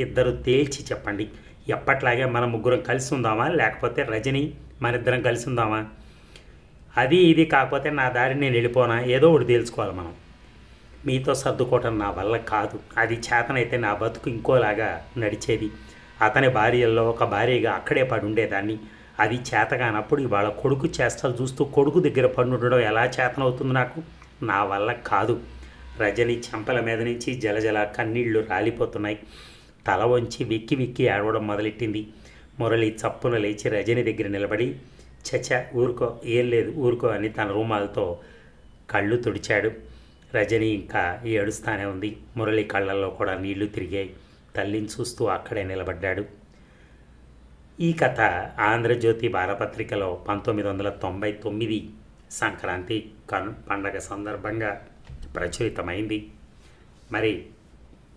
ఇద్దరు తేల్చి చెప్పండి. ఎప్పట్లాగే మనం ముగ్గురం కలిసి ఉందామా, లేకపోతే రజని మనిద్దరం కలిసి ఉందామా? అది ఇది కాకపోతే నా దారి నేను వెళ్ళిపోనా? ఏదో ఒకటి తేల్చుకోవాలి మనం. మీతో సర్దుకోవటం నా వల్ల కాదు. అది చేతనైతే నా బతుకు ఇంకోలాగా నడిచేది. అతని భార్యల్లో ఒక భార్యగా అక్కడే పడి ఉండేదాన్ని. అది చేతగానప్పుడు ఇవాళ కొడుకు చేష్టలు చూస్తూ కొడుకు దగ్గర పడుండడం ఎలా చేతనవుతుంది నాకు? నా వల్ల కాదు. రజని చెంపల మీద నుంచి జలజల కన్నీళ్లు రాలిపోతున్నాయి. తల వంచి వెక్కి వెక్కి ఏడవడం మొదలెట్టింది. మురళి చప్పున లేచి రజని దగ్గర నిలబడి, చచ్చ ఊరుకో, ఏం లేదు ఊరుకో అని తన రూమాలతో కళ్ళు తుడిచాడు. రజని ఇంకా ఏడుస్తానే ఉంది. మురళి కళ్ళల్లో కూడా నీళ్లు తిరిగాయి. తల్లిని చూస్తూ అక్కడే నిలబడ్డాడు. ఈ కథ ఆంధ్రజ్యోతి వారపత్రికలో 1999 సంక్రాంతి పండగ సందర్భంగా ప్రచురితమైంది. మరి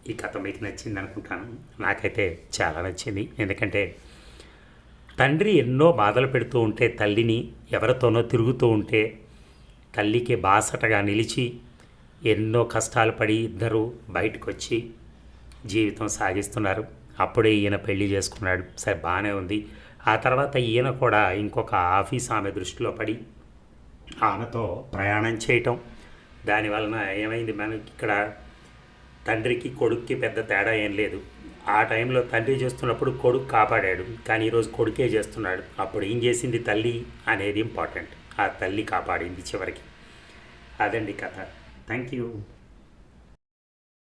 ఈ కథ మీకు నచ్చింది అనుకుంటాను. నాకైతే చాలా నచ్చింది. ఎందుకంటే తండ్రి ఎన్నో బాధలు పెడుతూ ఉంటే, తల్లిని ఎవరితోనో తిరుగుతూ ఉంటే తల్లికి బాసటగా నిలిచి ఎన్నో కష్టాలు పడి ఇద్దరు బయటకు వచ్చి జీవితం సాగిస్తున్నారు. అప్పుడే ఈయన పెళ్లి చేసుకున్నాడు. సరే బాగానే ఉంది. ఆ తర్వాత ఈయన కూడా ఇంకొక ఆఫీస్ ఆమె దృష్టిలో పడి ఆమెతో ప్రయాణం చేయటం. దానివలన ఏమైంది, మనకి ఇక్కడ తండ్రికి కొడుక్కి పెద్ద తేడా ఏం లేదు. ఆ టైంలో తండ్రి చేస్తున్నప్పుడు కొడుకు కాపాడాడు, కానీ ఈరోజు కొడుకే చేస్తున్నాడు. అప్పుడు ఏం చేసింది తల్లి అనేది ఇంపార్టెంట్. ఆ తల్లి కాపాడింది చివరికి. అదండి కథ. Thank you.